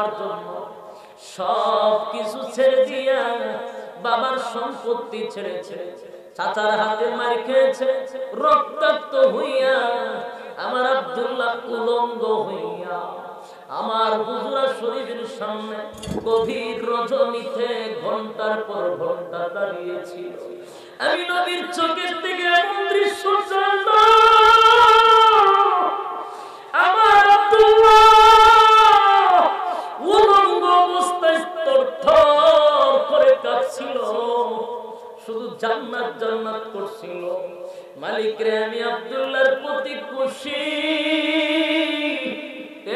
যাওয়ার জন্য সব কিছু ছেড়ে দিয়া বাবার সম্পত্তি ছেড়েছে, চাচার হাতে মার খেয়েছে, রক্তাক্ত হইয়া আমার আব্দুল্লাহ উলঙ্গ হইয়া আমার হুজুরা শরীফের সামনে গভীর রজনীতে ঘন্টার পর ঘন্টা দাঁড়িয়েছিল। আমি নবীর চোখের থেকে এমন দৃশ্য চলল, আমার আব্দুল্লাহ উলঙ্গ অবস্থায় থরথর করে কাঁপছিল, শুধু জান্নাত জান্নাত করছিল। মালিক রে, আমি আব্দুল্লাহর প্রতি খুশি,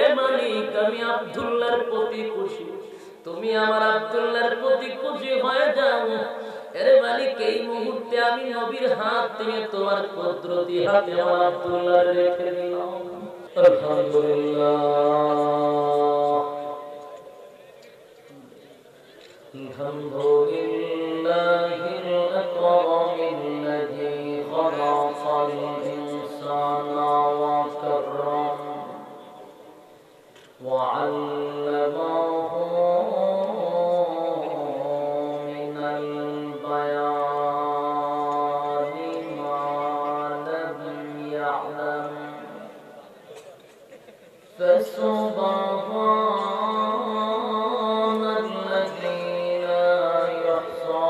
এ মালিক আমি আব্দুল্লাহর প্রতি খুশি, তুমি আমার আব্দুল্লাহর প্রতি খুশি হয়ে যাও। এরে মালিক, এই মুহূর্তে আমি নবীর হাত থেকে তোমার কুদরতি হাতে আমার আব্দুল্লাহ রেখে দিলাম। আলহামদুলিল্লাহ, আলহামদুলিল্লাহিল আকরামিল্লাযী খালাকাল ইনসানা ওয়া কাররাম ওয়া আল্লামাহু মিনাল বায়ানি মা লাম ইয়া'লাম ফাসুবহানাল্লাযী লা ইহসা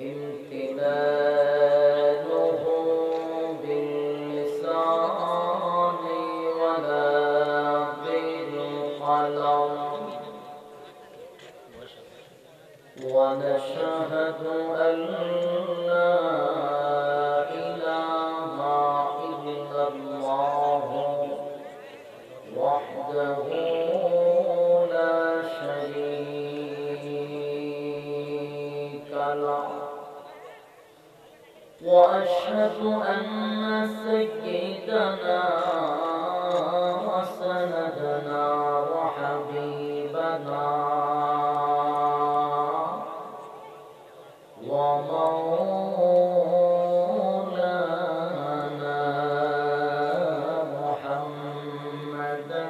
ইমতিনানুহু বিল-লিসানি ওয়ালা বিল-কলম ওয়া নাশহাদু আন লা وحده لا شريك له وأشهد أن سيدنا وسندنا وحبيبنا ومولانا محمدا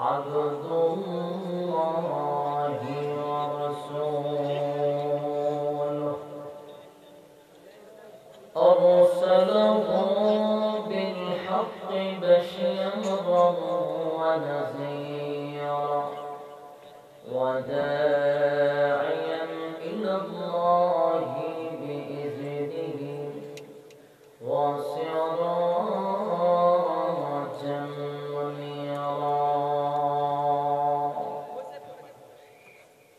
عبد الله ورسوله أرسله بالحق بشيرا ونذيرا وداعيا إلى الله بإذنه وسراجا منيرا.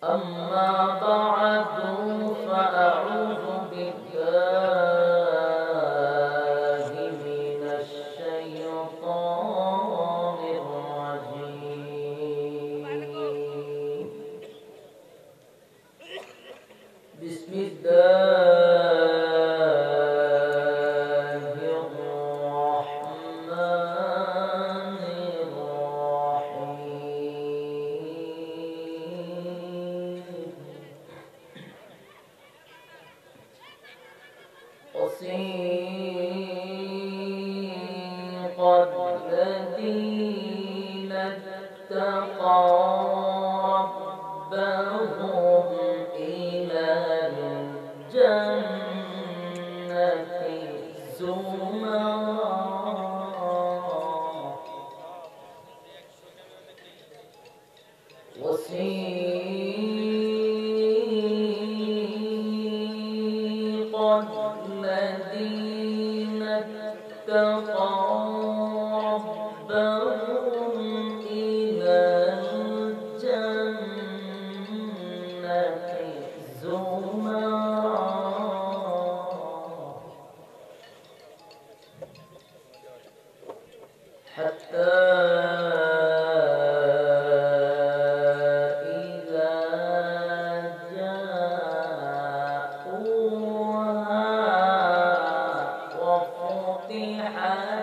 أما بعد فأعوذ بالله من الشيطان الرجيم. بسم الله الرحمن الرحيم. وسيق الذين اتقوا ربهم إلى الجنة زمرا وسيق الذين اتقوا ربهم إلى الجنة زمرا حتى إذا جاءوها وفتحت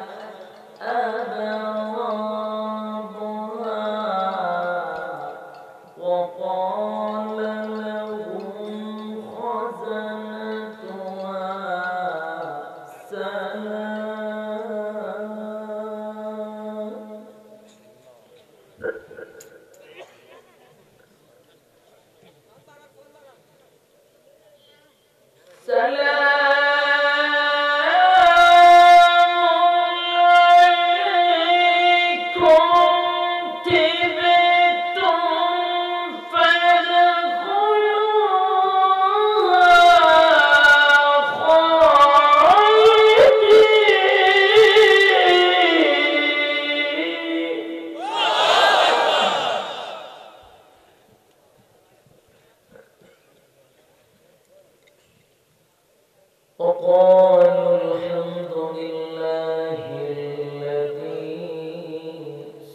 وقالوا الحمد لله الذي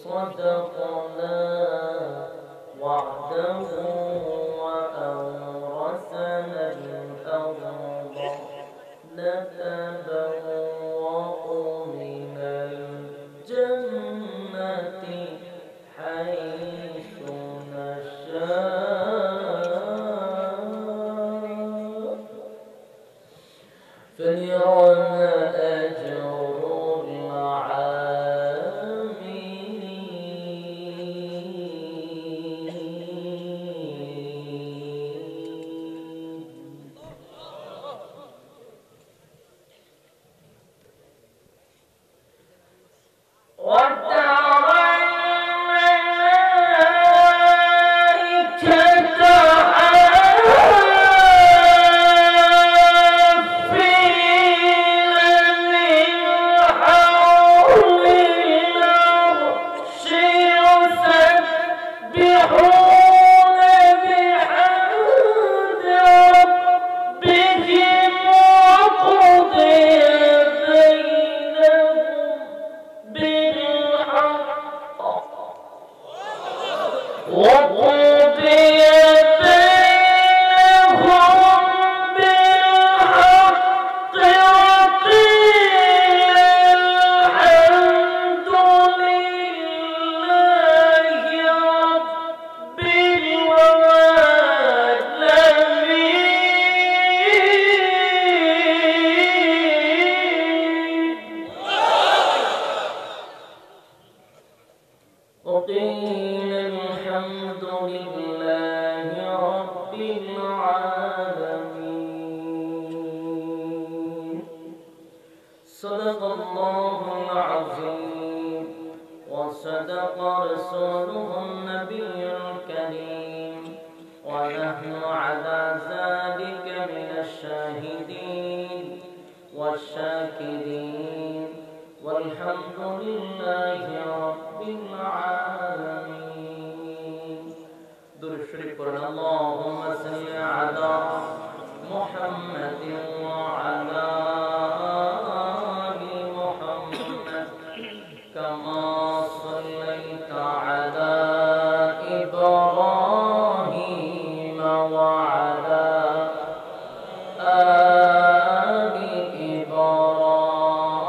صدقنا وعده وأورثنا الأرض نتبوأ من الجنة حيث نشاء فنعم أجر العاملين. وترى الملائكة وقيل الحمد لله رب العالمين. صدق الله العظيم وصدق رسوله النبي الكريم ونحن على ذلك من الشاهدين والشاكرين والحمد لله رب العالمين. درود شریف پڑھنا اللهم صل على محمد وعلى آل محمد كما صليت على إبراهيم وعلى آل إبراهيم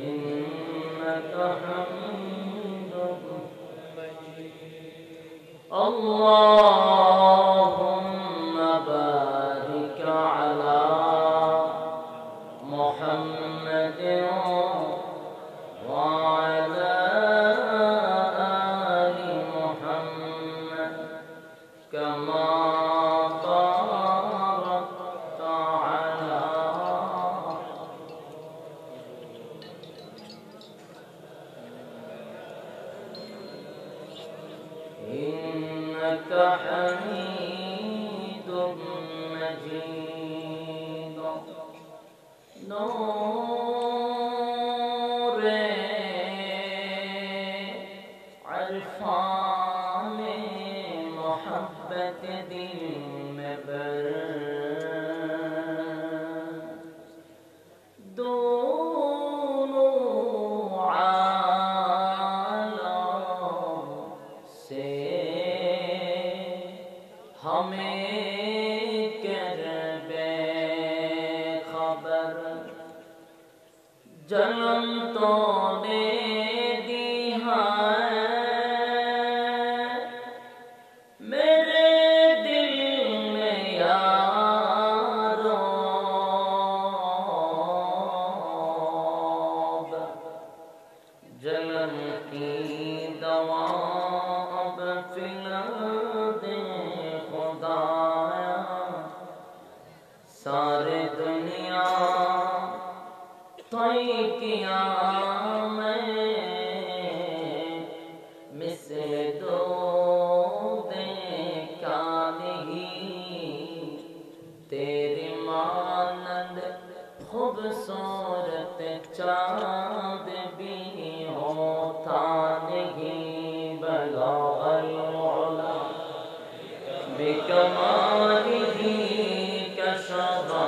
إنك حميد مجيد. اللهم بارك على محمد وعلى آل محمد كما باركت على إنك حميد مجيد. نور عرفان محبت دل میں بر دونوں عالم سے ہمیں کر بے خبر. جنم تو نے دی ہے میرے دل میں یارو جنم کی دوا اب فی الارض خدایا تیری مانند خوبصورت چاند بھی ہوتا نہیں بلغ العلا بکمالہ کشفا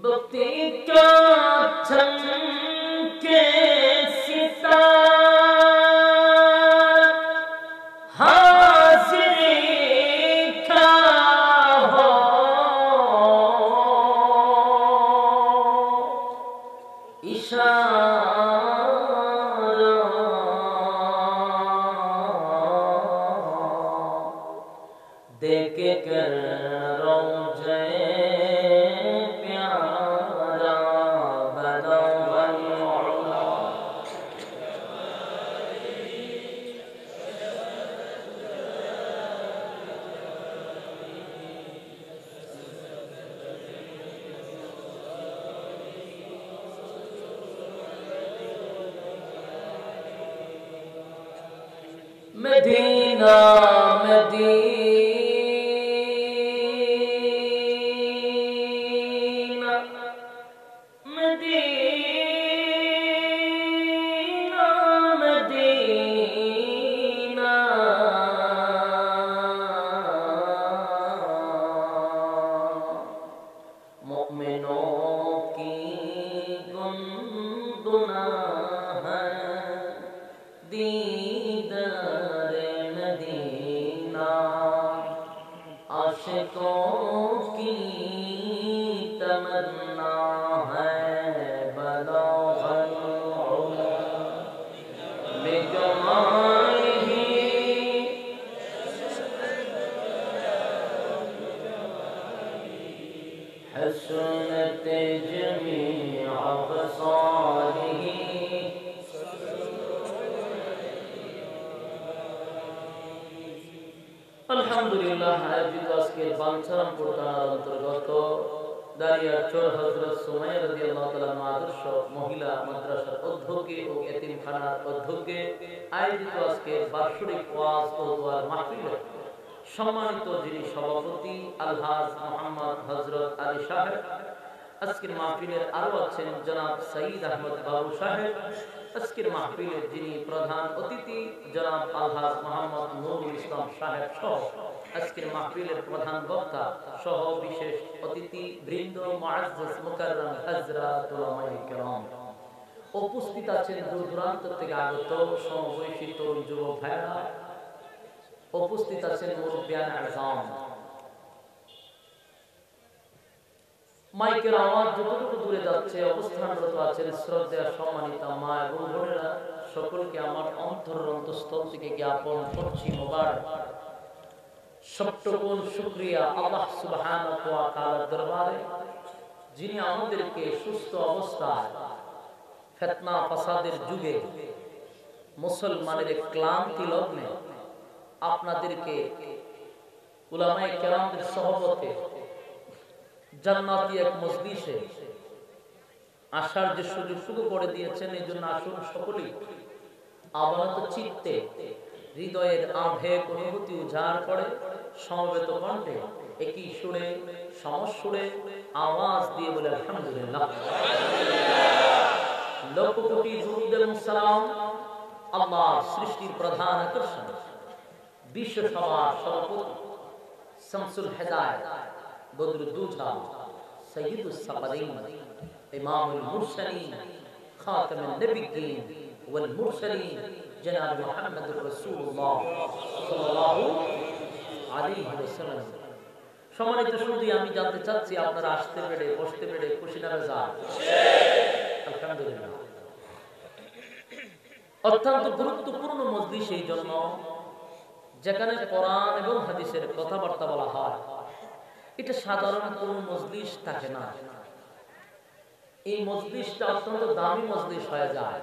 بھکتی کا چمکے ستارہ حاضری کا ہو اشارہ دیکھ کر روضے مدینہ مدینہ مدینہ مدینہ مومنوں کی گنگنا ہے دیدار مدینہ عاشقوں کی تمنا ہے بلغ العلا بکمالہ حسنت جمیع خصالہ আলহামদুলিল্লাহ আয়োজিত আজকের বাঞ্ছারামপুর থানার অন্তর্গত দারিয়াচর হযরত সুমাইয়া রাদিয়াল্লাহু তাআলা আদর্শ মহিলা মাদ্রাসার অধ্যক্ষে ও এতিমখানার অধ্যক্ষে আয়োজিত আজকের বার্ষিক ওয়াজ ও দোয়ার মাহফিলে সম্মানিত যিনি সভাপতি আলহাজ মোহাম্মদ হযরত আলী সাহেব, আজকের মাহফিলের আরো আছেন জনাব সঈদ আহমদ বাবু সাহেব, আজকের মাহফিলের যিনি প্রধান অতিথি জনাব আলহাজ মোহাম্মদ নুরুল ইসলাম সাহেব সহ আজকের মাহফিলের প্রধান বক্তা সহ বিশেষ অতিথি বৃন্দ মুআজ্জাজ মুকাররম হযরত উলামায়ে কেরাম উপস্থিত আছেন দূর দূরান্ত থেকে আগত সমবয়সী তরুণ যুবক ভাইরা, উপস্থিত আছেন মুরব্বিয়ান আযম। মাইকের আওয়াজ যতটুকু দূরে যাচ্ছে অবস্থানরত আছেন শ্রদ্ধেয় সম্মানিত মা এবং বোনেরা, সকলকে আমার অন্তরের অন্তঃস্থল থেকে জ্ঞাপন করছি মোবারক। সবটুকুন শুকরিয়া আল্লাহ সুবহানাহু ওয়া তাআলার দরবারে, যিনি আমাদেরকে সুস্থ অবস্থায় ফিতনা ফাসাদের যুগে মুসলমানের ক্লান্তি লগ্নে আপনাদেরকে উলামায়ে কেরামদের সহবতে জান্নাতি এক মজলিসে আসার যে সুযোগ করে দিয়েছেন, এই জন্য আসুন সকলেই আবনত চিত্তে হৃদয়ের আবেগ অনুভূতি উজাড় করে সমবেত কণ্ঠে একই সুরে সমস্বরে আওয়াজ দিয়ে বলে আলহামদুলিল্লাহ। লক্ষ কোটি দুরূদ এবং সালাম আল্লাহর সৃষ্টির প্রধান আকর্ষণ বিশ্ব সভার সভাপতি শামসুল হেদায়েত বদরুদ্দোজা সৈয়দুস সাকালাইন ইমামুল মুরসালিন খাতামুন নবিয়্যিন ওয়াল মুরসালিন জনাব মুহাম্মদুর রাসূলুল্লাহ সাল্লাল্লাহু আলাইহি ওয়াসাল্লাম। সম্মানিত সুধী, আমি জানতে চাচ্ছি আপনারা আসতে পেরে বসতে পেরে খুশি না বেজার? আলহামদুলিল্লাহ। অত্যন্ত গুরুত্বপূর্ণ মজলিস এই জন্য, যেখানে কোরআন এবং হাদিসের কথাবার্তা বলা হয়। এটা সাধারণ কোনো মজলিস থাকে না, এই মজলিসটা অত্যন্ত দামি মজলিস হয়ে যায়।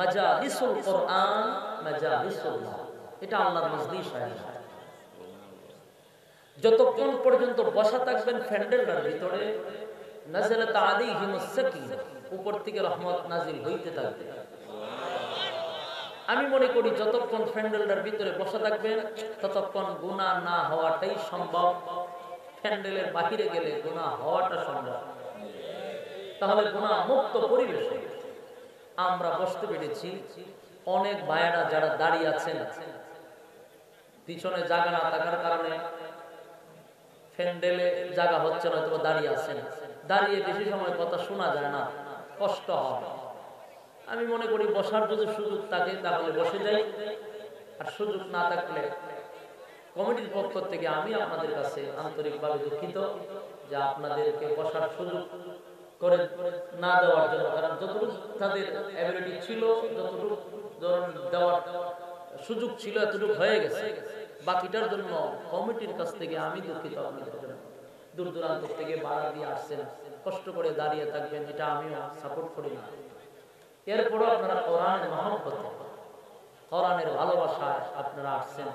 মাজালিসুল কোরআন মাজালিসুল্লাহ, এটা আল্লাহর মজলিস হয়ে যায়। যতক্ষণ পর্যন্ত বসা থাকবেন প্যান্ডেলটার ভিতরে, নাযালাত আলাইহিমুস সাকিনা, উপর থেকে রহমত নাজিল হইতে থাকবে। আমি মনে করি যতক্ষণ প্যান্ডেলটার ভিতরে বসা থাকবেন ততক্ষণ গুনাহ না হওয়াটাই সম্ভব। প্যান্ডেলের বাহিরে গেলে গুনাহ হওয়াটা সম্ভব। তাহলে গুনাহ মুক্ত পরিবেশে আমরা বসতে পেরেছি। অনেক ভাইয়েরা যারা দাঁড়িয়ে আছেন, পিছনে জায়গা না থাকার কারণে প্যান্ডেলে জায়গা হচ্ছে না, অথবা দাঁড়িয়ে আছেন, দাঁড়িয়ে বেশি সময় কথা শোনা যায় না, কষ্ট হয়। আমি মনে করি বসার যদি সুযোগ থাকে তাহলে বসে যাই, আর সুযোগ না থাকলে কমিটির পক্ষ থেকে আমি আপনাদের কাছে আন্তরিকভাবে দুঃখিত যে আপনাদেরকে বসার সুযোগ করে না দেওয়ার জন্য। কারণ যতটুকু তাদের অ্যাবিলিটি ছিল, যতটুকু দেওয়ার সুযোগ ছিল, এতটুকু হয়ে গেছে। বাকিটার জন্য কমিটির কাছ থেকে আমি দুঃখিত। আপনাদের জন্য দূর দূরান্ত থেকে ভাড়া দিয়ে আসছেন, কষ্ট করে দাঁড়িয়ে থাকবেন, এটা আমিও সাপোর্ট করি না। এরপরও আপনারা কোরআনের মহব্বতে, কোরআনের ভালোবাসায় আপনারা আসছেন।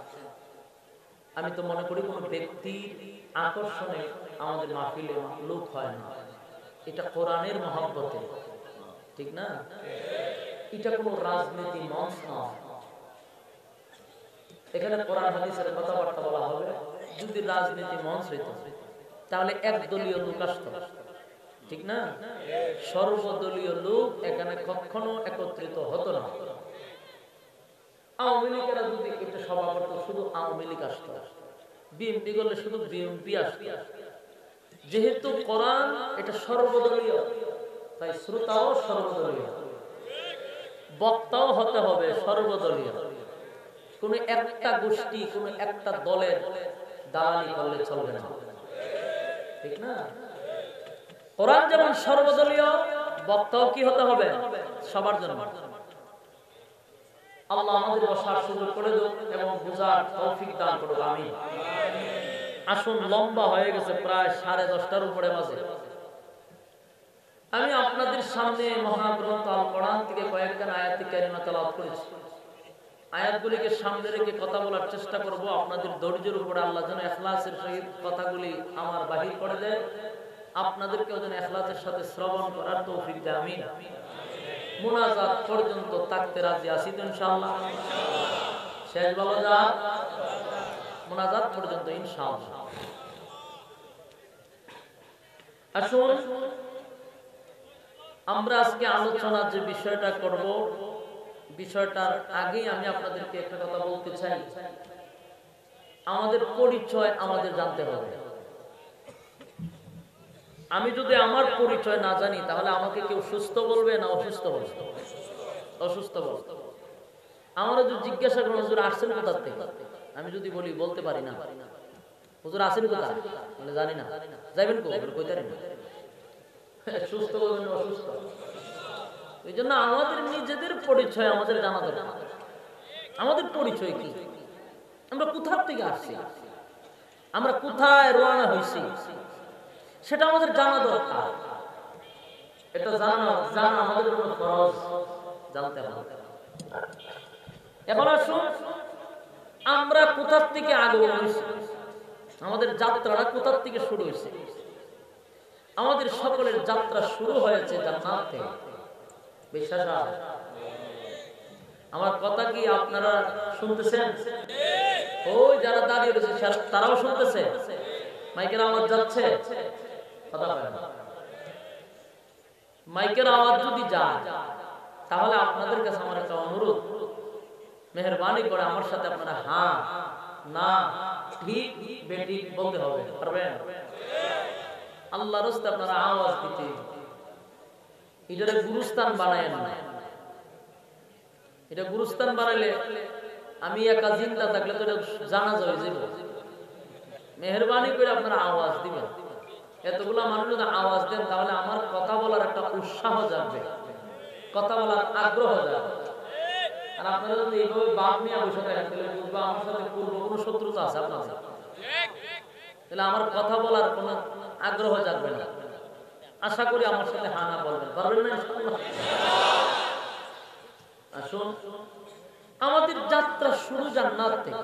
আমি তো মনে করি কোনো ব্যক্তির আকর্ষণে আমাদের মাহফিলে লোক হয় না, এটা কোরআনের মহব্বতে, ঠিক না? এটা কোনো রাজনীতি মঞ্চ নয়। এখানে কোরআন হাদিসের কথাবার্তা বলা হবে। যদি রাজনীতি মঞ্চ হইত তাহলে একদলীয় লোক আসতো, ঠিক না? সর্বদলীয় লোক এখানে কখনো একত্রিত হতো না। আওয়ামী লীগেরা যদি এটা সভা করতো, শুধু আওয়ামী লীগ আসতো। বিএনপি করলে শুধু বিএনপি আসতো। যেহেতু কোরআন এটা সর্বদলীয়, তাই শ্রোতাও সর্বদলীয়, বক্তাও হতে হবে সর্বদলীয়। কোন একটা গোষ্ঠী, কোন একটা দলের দালালি করলে চলবে না, ঠিক না? কোরআন যেমন সর্বদলীয়, বক্তাও কি হতে হবে? সবার জন্য। আল্লাহ আমাদের বসার সুযোগ করে দেন এবং বুঝার তৌফিক দান করুন, আমিন। আসুন, লম্বা হয়ে গেছে, প্রায় 10:30টার উপরে বাজে। আমি আপনাদের সামনে মহাগ্রন্থ আল কোরআন থেকে কয়েকটা আয়াত কারিমা তেলাওয়াত করেছি। আয়াতগুলিকে সামনে রেখে কথা বলার চেষ্টা করব। আপনাদের ধৈর্যের উপরে আল্লাহ যেন ইখলাসের সহিত কথাগুলি আমার বাহির করে দেয়, আপনাদেরকেও যেন ইখলাসের সাথে শ্রবণ করার তৌফিক দেয়, আমিন। মুনাজাত পর্যন্ত থাকতে রাজি আছি তো ইনশাআল্লাহ? শেষ বলা যায় মুনাজাত পর্যন্ত ইনশাআল্লাহ। আসুন, আমরা আজকে আলোচনার যে বিষয়টা করব, বিষয়টার আগেই আমি আপনাদেরকে একটা কথা বলতে চাই। আমাদের পরিচয় আমাদের জানতে হবে। আমি যদি আমার পরিচয় না জানি তাহলে আমাকে কেউ সুস্থ বলবে না অসুস্থ বলবে? অসুস্থ বলবে। আমরা যদি জিজ্ঞাসা করেন হুজুর আসছেন কোথা থেকে, আমি যদি বলি বলতে পারি না, হুজুর আসেন কোথা, বলে জানি না, যাবেন কইতে পারেন, সুস্থ বলবেন না অসুস্থ? এই জন্য আমাদের নিজেদের পরিচয় আমাদের জানা দরকার। আমাদের পরিচয় কি? আমরা কোথা থেকে আসছি, আমরা কোথায় রওনা হয়েছি, সেটা আমাদের জানা দরকার। এটা জানা আমাদের জন্য ফরজ, জানতে হবে। এখন আসুন, আমরা কোথা থেকে আগমন হয়েছি, আমাদের যাত্রাটা কোথা থেকে শুরু হয়েছে? আমাদের সকলের যাত্রা শুরু হয়েছে জান্নাত থেকে। বিশ্বাস আছে? আমার কথা কি আপনারা শুনতেছেন? ওই যারা দাঁড়িয়ে রয়েছে তারাও শুনতেছে? মাইকের আওয়াজ যাচ্ছে? কথা বলে না। মাইকের আওয়াজ যদি যায় তাহলে আপনাদের কাছে আমার একটা অনুরোধ, মেহেরবানি করে আমার সাথে আপনারা হ্যাঁ, না, ঠিক, বেঠিক বলতে হবে। পারবেন? আল্লাহর রাস্তে আপনারা আওয়াজ দিতে, এটারে গুরুস্থান বানায়েন না। এটা গুরুস্থান বানাইলে আমি একা জিন্দা থাকলে তো জানাজা হয়ে যাবে। মেহেরবানি করে আপনারা আওয়াজ দিবেন। এতগুলা মানুষ যদি আওয়াজ দেন তাহলে আমার কথা বলার একটা উৎসাহ জাগবে, কথা বলার আগ্রহ জাগবে। আর আপনারা যদি এইভাবে বাপ নিয়ে বসে থাকেন তাহলে বুঝবো আমার সাথে পূর্ব কোনো শত্রুতা আছে আপনাদের, তাহলে আমার কথা বলার কোনো আগ্রহ জাগবে না। আশা করি আমার সাথে হানা বলবেন, পারবেন না ইনশাআল্লাহ? আসুন, আমাদের যাত্রা শুরু জান্নাত থেকে।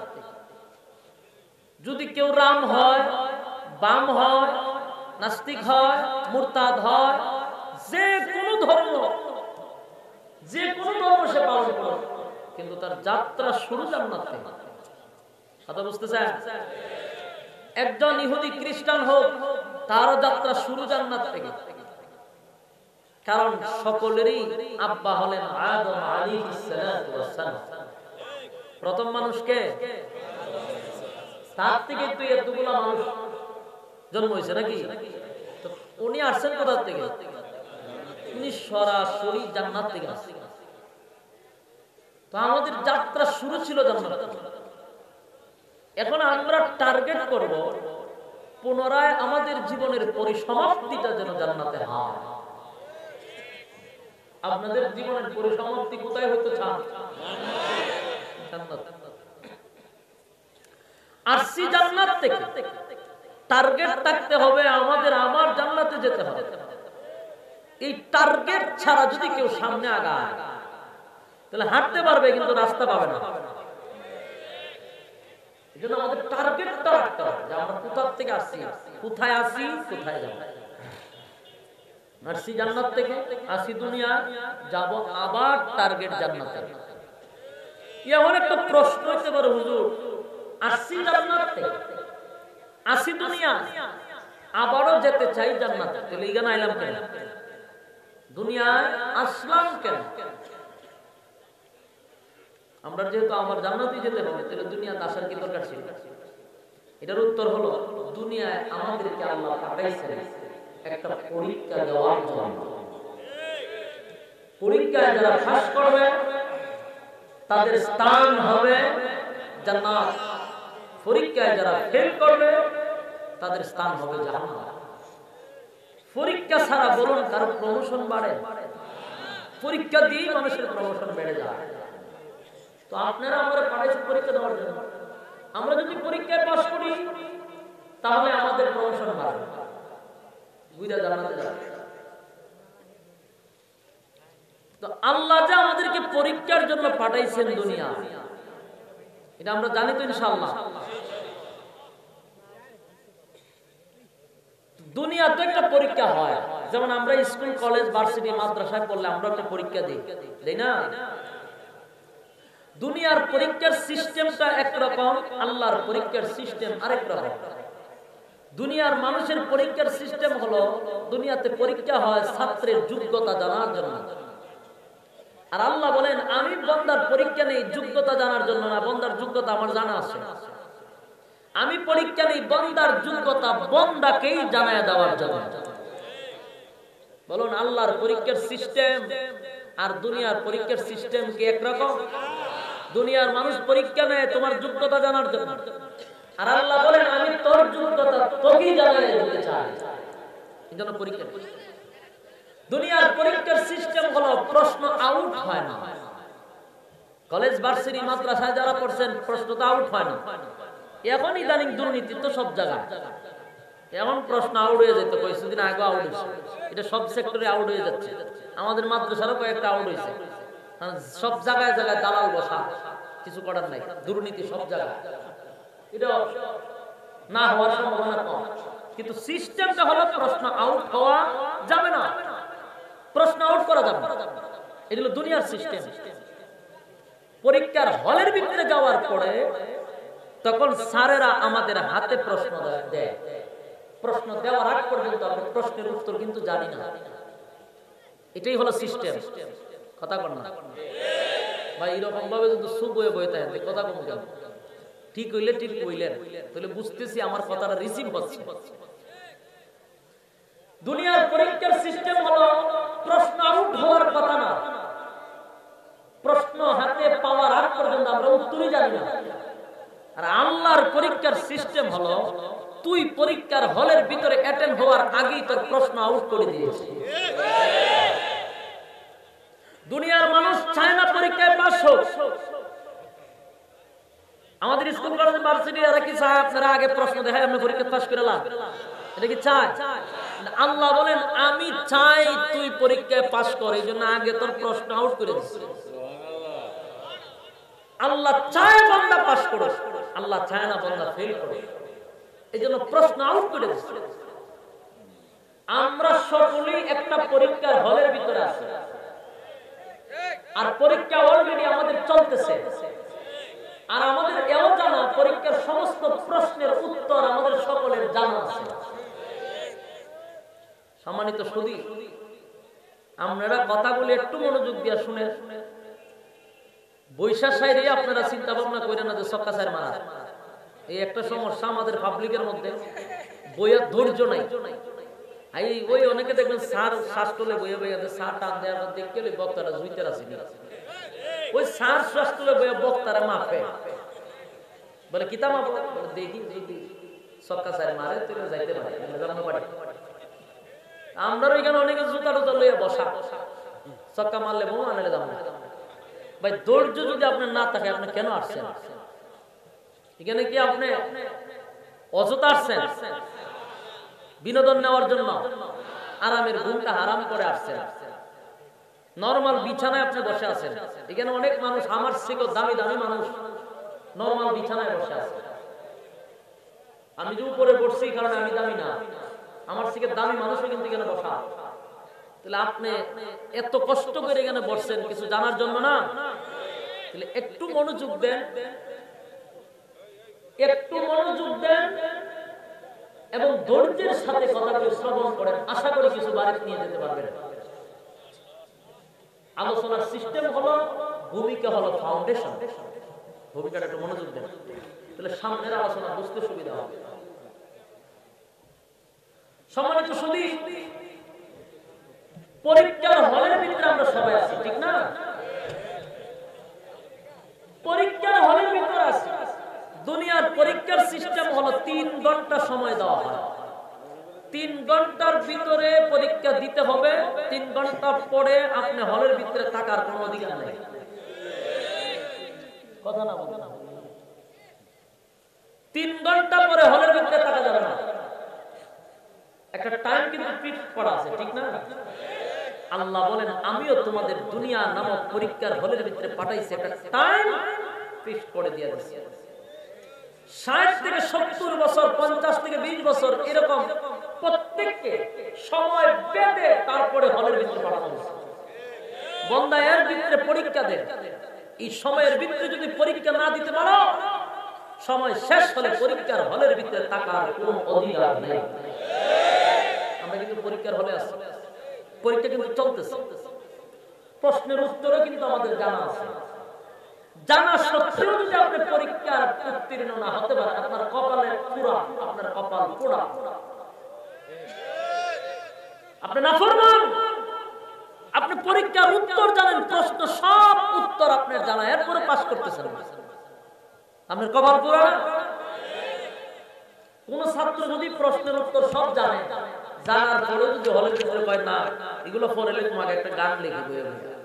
যদি কেউ রাম হয়, বাম হয়, নাস্তিক হয়, মুরতাদ হয়, যে কোনো ধর্ম সে পালন করে, কিন্তু তার যাত্রা শুরু জান্নাত থেকে। কথা বুঝতেছেন? একজন ইহুদি খ্রিস্টান হোক, তারও যাত্রা শুরু জান্নাত থেকে। কারণ সকলেরই আব্বা হলেন আদম আলাইহিস সালাতু ওয়াস সালাম। প্রথম মানুষকে তার থেকে তো এতগুলা মানুষ জন্ম হয়েছে নাকি? তো উনি আসছেন কোথা থেকে? উনি সরাসরি জান্নাত থেকে আসছেন। তো আমাদের যাত্রা শুরু ছিল জান্নাত থেকে। এখন আমরা টার্গেট করব পুনরায় আমাদের জীবনের পরিসমাপ্তিটা যেন জান্নাতে হয়। আপনাদের জীবনের পরিসমাপ্তি কোথায় হতে চান? জান্নাত। আসছি জান্নাত থেকে, টার্গেট থাকতে হবে আমার জান্নাতে যেতে হবে। এই টার্গেট ছাড়া যদি কেউ সামনে আগায় তাহলে হাঁটতে পারবে কিন্তু রাস্তা পাবে না। এজন্য আমাদের টার্গেটটা রাখতে হবে যে আমরা কোথা থেকে আসছি, কোথায় আসি, কোথায় যাব। আসছি জান্নাত থেকে, আসি দুনিয়া, যাব আবার টার্গেট জান্নাতে। এমন একটা প্রশ্ন হইতে পারে, হুজুর আসছি জান্নাত থেকে, আসি দুনিয়া, আবারও যেতে চাই জান্নাতে, তাহলে এখানে আইলাম কেন? দুনিয়ায় আসলাম কেন? আমরা যেহেতু আমার জান্নাতে যেতে হবে, তাহলে দুনিয়াতে আসার কি দরকার ছিল? এটার উত্তর হলো, দুনিয়ায় আমাদেরকে আল্লাহ পাঠাইছেন একটা পরীক্ষা দেওয়ার জন্য। পরীক্ষায় যারা পাস করবে তাদের স্থান হবে জান্নাত। পরীক্ষায় যারা ফেল করবে তাদের স্থান হবে জাহান্নাম। পরীক্ষা ছাড়া বলুন কারো প্রমোশন বাড়ে? পরীক্ষা দিয়েই মানুষের প্রমোশন বেড়ে যায়। তো আপনারা আমরা পাঠাইছেন পরীক্ষা দেওয়ার জন্য। আমরা যদি পরীক্ষায় পাস করি তাহলে আমাদের প্রমোশন বাড়বে, বুঝা জান্নাতে যাবে। তো আল্লাহ যে আমাদেরকে পরীক্ষার জন্য পাঠাইছেন দুনিয়া, এটা আমরা জানি তো ইনশাআল্লাহ। দুনিয়া তো একটা পরীক্ষা হয়, যেমন আমরা স্কুল, কলেজ, ভার্সিটি, মাদ্রাসায় পড়লে আমরা একটা পরীক্ষা দিই, তাই না? দুনিয়ার পরীক্ষার সিস্টেমটা একরকম, আল্লাহর পরীক্ষার সিস্টেম আরেক রকম। দুনিয়ার মানুষের পরীক্ষার সিস্টেম হলো, দুনিয়াতে পরীক্ষা হয় ছাত্রের যোগ্যতা জানার জন্য। আর আল্লাহ বলেন, আমি বান্দার পরীক্ষা নেই যোগ্যতা জানার জন্য না, বান্দার যোগ্যতা আমার জানা আছে। আমি পরীক্ষা নেই বান্দার যোগ্যতা বান্দাকেই জানায় দেওয়ার জন্য। বলুন, আল্লাহর পরীক্ষার সিস্টেম আর দুনিয়ার পরীক্ষার সিস্টেম কি একরকম? দুনিয়ার মানুষ পরীক্ষা নেয় তোমার যোগ্যতা জানার জন্য, আর আল্লাহ বলেন আমি তোর যোগ্যতা তোকেই জানায় দিতে চাই, এজন্য পরীক্ষা। দুনিয়ার পরীক্ষার সিস্টেম হলো প্রশ্ন আউট হয় না। কলেজ, ভার্সিটি, মাদ্রাসায় যারা পড়ছেন প্রশ্ন তো আউট হয় না। এখন ইদানিং দুর্নীতি তো সব জায়গায়, এমন প্রশ্ন আউট হয়ে যেত, কিছুদিন আগে আউট হয়েছে, এটা সব সেক্টরে আউট হয়ে যাচ্ছে। আমাদের মাদ্রাসারও কয়েকটা আউট হয়েছে। সব জায়গায় জায়গায় দালাল বসা, কিছু করার নাই, দুর্নীতি সব জায়গায়। এটা না হওয়ার সম্ভাবনা কম, কিন্তু সিস্টেমটা হলো প্রশ্ন আউট হওয়া যাবে না, প্রশ্ন আউট করা যাবে না। এটা হলো দুনিয়ার সিস্টেম। পরীক্ষার হলের ভিতরে যাওয়ার পরে তখন স্যারেরা আমাদের হাতে প্রশ্ন দেয়। প্রশ্ন দেওয়ার আগ পর্যন্ত আমরা প্রশ্নের উত্তর কিন্তু জানি না। এটাই হলো সিস্টেম। কথা কন না ভাই, এরকম ভাবে যদি সুখ হয়ে বইতে থাকে কথা কম কেন? ঠিক হইলে ঠিক কইলেন, তাহলে বুঝতেছি আমার কথাটা রিসিভ হচ্ছে। দুনিয়ার পরীক্ষার সিস্টেম হলো প্রশ্ন আউট হওয়ার কথা না, প্রশ্ন হাতে পাওয়ার আগ পর্যন্ত আমরা উত্তরই জানি না। আর আল্লাহর পরীক্ষার সিস্টেম হলো তুই পরীক্ষার হলের ভিতরে অ্যাটেন্ড হওয়ার আগেই তোর প্রশ্ন আউট করে দিয়েছে। দুনিয়ার মানুষ চায় না পরীক্ষায় পাস হোক। আমাদের স্কুল, কলেজ, ভার্সিটি এরা কি চায় আপনারা আগে প্রশ্ন দেখায় আপনি পরীক্ষা পাস করে লাভ? এটা কি চায়? আল্লাহ বলেন আমি চাই তুই পরীক্ষায় পাস কর, এই জন্য আগে তোর প্রশ্ন আউট করে দিচ্ছে। আল্লাহ চায় বান্দা পাস করো, আল্লাহ চায় না বান্দা ফেল করো, এই জন্য প্রশ্ন আউট করে দিচ্ছে। আমরা সকলেই একটা পরীক্ষার হলের ভিতরে আছি, আর পরীক্ষা অলরেডি আমাদের চলতেছে। আর আমাদের এও জানা পরীক্ষার সমস্ত প্রশ্নের উত্তর আমাদের সকলের জানা আছে। সম্মানিত সুধী, আপনারা কথাগুলো একটু মনোযোগ দিয়ে শুনে বৈশা সাইরে আপনারা চিন্তা ভাবনা করেন না যে ছক্কা চার মারা। এই একটা সমস্যা আমাদের পাবলিকের মধ্যে, বইয়ের ধৈর্য নাই। ওই অনেকে দেখবেন সার শ্বাস তুলে বইয়ে বইয়ে সার টান দেওয়ার পর দেখতে বক্তারা জুইতে আছে, ওই সার শ্বাস তুলে বইয়ে বক্তারা মাপে, বলে কিতা মাপ, দেখি যদি ছক্কা চার মারে তুই যাইতে পারে। আমরা ওইখানে অনেকে জুতা টুতা লইয়া বসা, ছক্কা মারলে বউ আনলে যাবো না। ভাই ধৈর্য যদি আপনার না থাকে আপনি কেন আসছেন এখানে? কি আপনি অযথা আসছেন? বিনোদন নেওয়ার জন্য আরামের ঘুমটা হারাম করে আসছেন? নরমাল বিছানায় আপনি বসে আছেন। এখানে অনেক মানুষ আমার থেকে দামি দামি মানুষ নরমাল বিছানায় বসে আছে। আমি যে উপরে বসছি কারণ আমি দামি না, আমার থেকে দামি মানুষও কিন্তু এখানে বসা। তাহলে আপনি এত কষ্ট করে এখানে বসছেন কিছু জানার জন্য না? তাহলে একটু মনোযোগ দেন, একটু মনোযোগ দেন এবং ধৈর্যের সাথে কথাগুলো শ্রবণ করেন। আশা করি কিছু বাড়িতে নিয়ে যেতে পারবেন। আলোচনার সিস্টেম হলো, ভূমিকা হলো ফাউন্ডেশন। ভূমিকাটা একটু মনোযোগ দেন, তাহলে সামনের আলোচনা বুঝতে সুবিধা হবে। সম্মানিত সুধী, পরীক্ষার হলের ভিতরে আমরা সবাই আছি, ঠিক না? পরীক্ষার হলের ভিতরে আছি। দুনিয়ার পরীক্ষার সিস্টেম হলো 3 ঘন্টা সময় দেওয়া হয়। 3 ঘন্টার ভিতরে পরীক্ষা দিতে হবে। 3 ঘন্টা পরে আপনি হলের ভিতরে থাকার কোনো অধিকার নেই। কথা না বলুন, 3 ঘন্টা পরে হলের ভিতরে থাকা যাবে না। একটা টাইম কিন্তু ফিক্স করা আছে, ঠিক না? আল্লাহ বলেন আমিও তোমাদের দুনিয়া নামক পরীক্ষার হলের ভিতরে পাঠাইছি, একটা টাইম ফিক্স করে দিয়ে দিয়েছি। 60 থেকে 70 বছর, 50 থেকে 20 বছর এরকম প্রত্যেককে সময় বেঁধে তারপরে হলের ভিতরে পাঠানো হয়েছে। বান্দা এর ভিতরে পরীক্ষা দেন। এই সময়ের ভিতরে যদি পরীক্ষা না দিতে পারো, সময় শেষ হলে পরীক্ষার হলের ভিতরে থাকার কোনো অধিকার নেই। আমরা কিন্তু পরীক্ষার হলে আছি, পরীক্ষা কিন্তু চলতেছে। প্রশ্নের উত্তরও কিন্তু আমাদের জানা আছে। জানা সত্ত্বেও যদি আপনি পরীক্ষার উত্তীর্ণ না হতে পারেন, আপনার কপালে পোড়া, আপনার কপাল পোড়া, আপনি নাফরমান। আপনি পরীক্ষার উত্তর জানেন, প্রশ্ন সব উত্তর আপনার জানা, এরপরে পাস করতেছেন, আপনার কপাল পোড়া না? কোন ছাত্র যদি প্রশ্নের উত্তর সব জানে, জানার পরে যদি হলের ভিতরে কয় না এগুলো পরে তোমাকে একটা গান লিখে বইয়ে বইয়ে,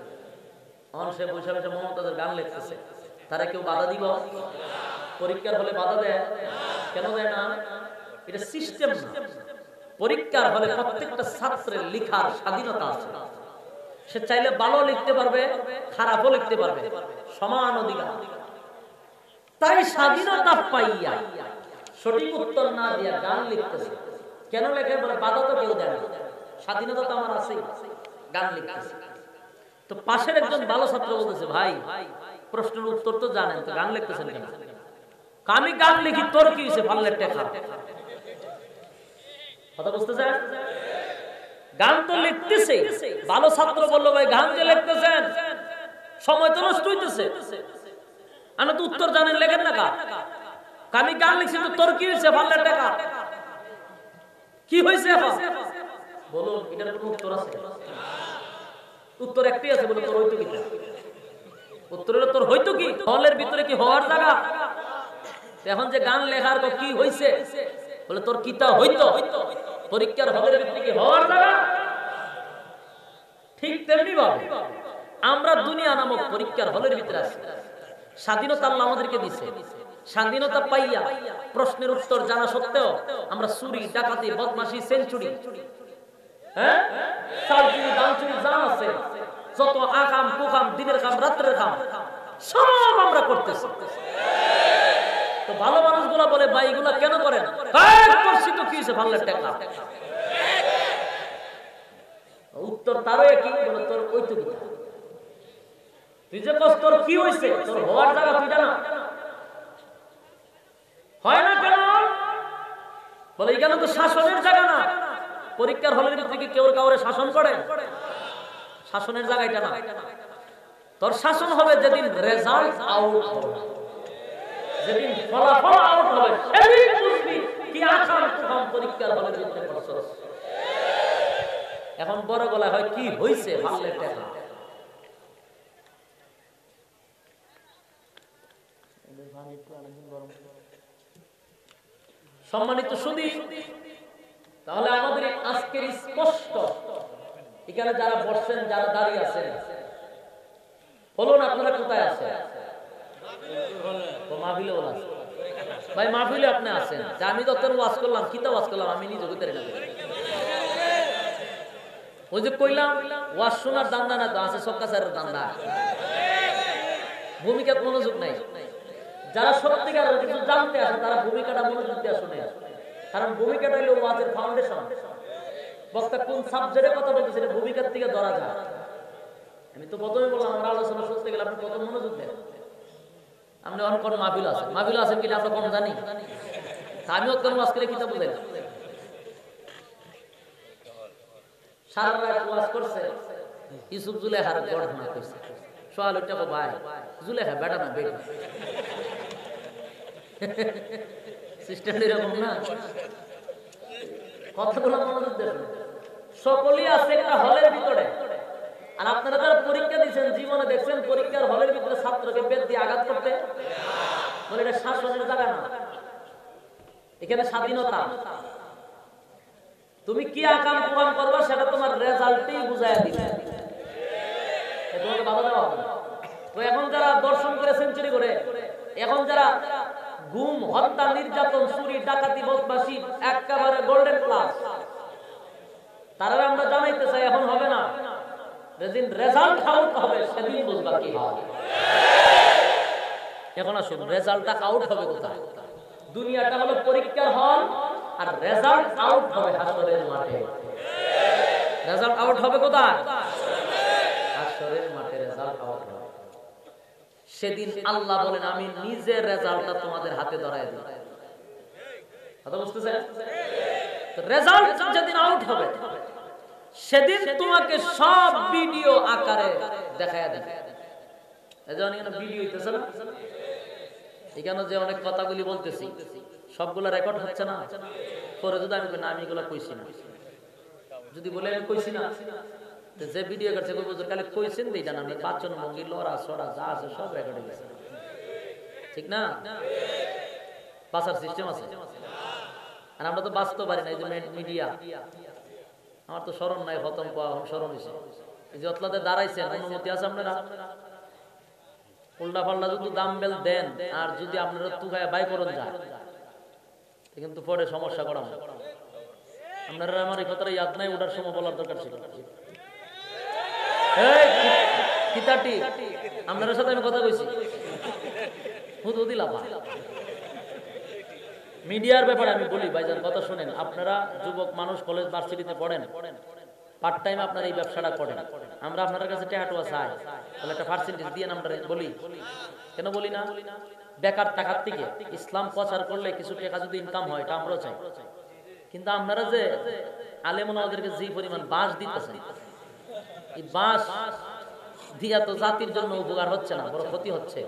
সে বসে বসে মমতাজের গান লিখতেছে, তারা কেউ বাধা দিব? পরীক্ষার হলে বাধা দেয়? কেন দেয় না? এটা সিস্টেম না। পরীক্ষার হলে প্রত্যেকটা ছাত্রের লেখার স্বাধীনতা আছে। সে চাইলে ভালো লিখতে পারবে, খারাপও লিখতে পারবে, সমান অধিকার। তাই স্বাধীনতা পাইয়া সঠিক উত্তর না দিয়া গান লিখতেছে। কেন লেখে? বলে বাধা তো কেউ দেয় না, স্বাধীনতা তো আমার আছে, গান লিখতেছে। তো পাশের একজন ভালো ছাত্র বলতেছে, ভাই প্রশ্নের উত্তর তো জানেন, তো গান লিখতেছেন কেন? আমি গান লিখি, তোর কি হয়েছে? ভাল্লের টেকা। কথা বুঝতেছেন? গান তো লিখতেছে। ভালো ছাত্র বললো, ভাই গান যে লিখতেছেন সময় তো নষ্ট হইতেছে, আমি তো উত্তর জানেন, লেখেন না কা? আমি গান লিখছি, তো তোর কি হয়েছে? ভাল্লের টেকা। কি হয়েছে এখন বলুন? এটার কোনো উত্তর আছে? উত্তর একটাই আছে, বলে তোর হইতো কি? উত্তর হলো তোর হইতো কি? হলের ভিতরে কি হওয়ার জায়গা? এখন যে গান লেখার কি হইছে, বলে তোর কিতা হইতো? পরীক্ষার হলের ভিতরে কি হওয়ার জায়গা? ঠিক তেমনি ভাবে আমরা দুনিয়া নামক পরীক্ষার হলের ভিতরে আছি। স্বাধীনতা আল্লাহ আমাদেরকে দিছে। স্বাধীনতা পাইয়া প্রশ্নের উত্তর জানা সত্ত্বেও আমরা চুরি, ডাকাতি, বদমাশি, সেঞ্চুরি, হ্যাঁ, সালচুরি, দানচুরি যা আছে, যত আকাম কুকাম, দিনের কাম, রাত্রের কাম, সব আমরা করতেছি। তো ভালো মানুষগুলা বলে, ভাই এগুলা কেন করেন? করছি তো কি হয়েছে? ভাল্লের টাকা। উত্তর তারও একই, বলে তোর ওই তো কি, তুই যে কস তোর কি হয়েছে, তোর হওয়ার জায়গা তুই জানা হয় না কেন? বলে এখানে তো শাসনের জায়গা না। পরীক্ষার হলের ভিতরে কি কেউ কাউরে শাসন করে? শাসনের জায়গা এটা না। তোর শাসন হবে যেদিন রেজাল্ট আউট হবে, যেদিন ফলাফল আউট হবে, সেদিন বুঝবি কি আসাম তুফান পরীক্ষার হলের ভিতরে করছস। এখন বড় গলায় হয় কি হইছে, ভাবলে টাকা। সম্মানিত সুধী, তাহলে আমাদের আজকের স্পষ্ট, এখানে যারা বসছেন, যারা দাঁড়িয়ে আছেন, বলুন আপনারা কোথায় আছেন? মাহফিলে বলা আছে ভাই, মাহফিলে আপনি আছেন। আমি যত ওয়াজ করলাম, কিতা ওয়াজ করলাম আমি নিজে হইতে না। ওই যে কইলাম ওয়াজ শোনার দান্দা না, তো আছে সবকাছের দান্দা, ভূমিকা মনোযোগ নাই। যারা সত্যিকার কিছু জানতে আসে তারা ভূমিকাটা মনোযোগ দিয়ে শুনে, কারণ ভূমিকাটা হলো ওয়াজের ফাউন্ডেশন। বক্তা কোন সাবজেক্টে কথা বলতেছে এটা ভূমিকার থেকে ধরা যায়। আমি তো প্রথমে বললাম আমরা আলোচনা শুনতে গেলে আপনি কত মনোযোগ দেন। আপনি অনেক মাহফিল আছে, মাহফিল আছেন কিনা আমরা কম জানি। আমিও কোন ওয়াজ করে কিতাব বুঝেন, সারা রাত ওয়াজ করছে। ইউসুফ জুলেখার ঘটনা কইছে, সোয়াল ওইটা ভাই জুলেখা বেটা না বেটা, সিস্টেম এরকম না। কথাগুলো মনোযোগ দেন। সকলেই আছে একটা হলের ভিতরে, আর আপনারা যারা পরীক্ষা দিচ্ছেন জীবনে দেখছেন পরীক্ষার হলের ভিতরে ছাত্রকে বেদ দিয়ে আঘাত করতে, বলে এটা শাসনের জায়গা না, এখানে স্বাধীনতা। তুমি কি আকাম প্রমাণ করবা সেটা তোমার রেজাল্টই বুঝাইয়া দিবে, তোমাকে বাধা দেওয়া হবে না। তো এখন যারা দর্শন করে সেঞ্চুরি করে, এখন যারা গুম, হত্যা, নির্যাতন, চুরি, ডাকাতি, বদমাশি একেবারে গোল্ডেন ক্লাস, তারা আমরা জানাইতে চাই এখন হবে না। যেদিন রেজাল্ট আউট হবে সেদিন বুঝবা কি হয়। এখন আসুন, রেজাল্টটা আউট হবে কোথায়? দুনিয়াটা হলো পরীক্ষার হল, আর রেজাল্ট আউট হবে হাসরের মাঠে। রেজাল্ট আউট হবে কোথায়? হাসরের মাঠে রেজাল্ট আউট হবে। সেদিন আল্লাহ বলেন আমি নিজে রেজাল্টটা তোমাদের হাতে ধরায় দেব। কথা বুঝতেছেন? রেজাল্ট যেদিন আউট হবে সেদিন তোমাকে সব ভিডিও আকারে দেখায় দেবে। এজন্য এখানে ভিডিও হইতেছে না, এখানে যে অনেক কথাগুলি বলতেছি সবগুলো রেকর্ড হচ্ছে না। পরে যদি আমি না আমি এগুলো কইছি না, যদি বলে আমি কইছি না, যে ভিডিও করছে কই বছর কালে কইছেন দেই জানা না, বাচন ভঙ্গি লড়া সরা যা আছে সব রেকর্ড হয়ে গেছে, ঠিক না? বাসার সিস্টেম আছে, আর আমরা তো বাঁচতে পারি না। এই যে মিডিয়া, আমার তো স্মরণ নাই, খতম পাওয়া স্মরণ হয়েছে। এই যে অতলাতে দাঁড়াইছেন, অনুমতি আছে আপনারা? উল্টা পাল্টা যদি দামবেল দেন আর যদি আপনারা তুগায় বাই করুন যায়, কিন্তু পরে সমস্যা করা হয়। আপনারা আমার এই কথাটা ইয়াদ নাই, ওটার সময় বলার দরকার ছিল। আপনার সাথে আমি কথা কইছি, মিডিয়ার ব্যাপারে আমি বলি ভাইজান কথা শুনেন। আপনারা যুবক মানুষ, কলেজ ভার্সিটিতে পড়েন, পার্ট টাইম আপনারা এই ব্যবসাটা করেন। আমরা আপনার কাছে টাকাটুয়া চাই, তাহলে একটা পার্সেন্টেজ দিয়ে আমরা বলি। কেন বলি না? বেকার টাকার থেকে ইসলাম প্রচার করলে কিছু টাকা যদি ইনকাম হয় এটা আমরাও চাই। কিন্তু আপনারা যে আলেমুন ওদেরকে যে পরিমাণ বাঁশ দিতেছেন, এই বাঁশ দিয়া তো জাতির জন্য উপকার হচ্ছে না, বড় ক্ষতি হচ্ছে।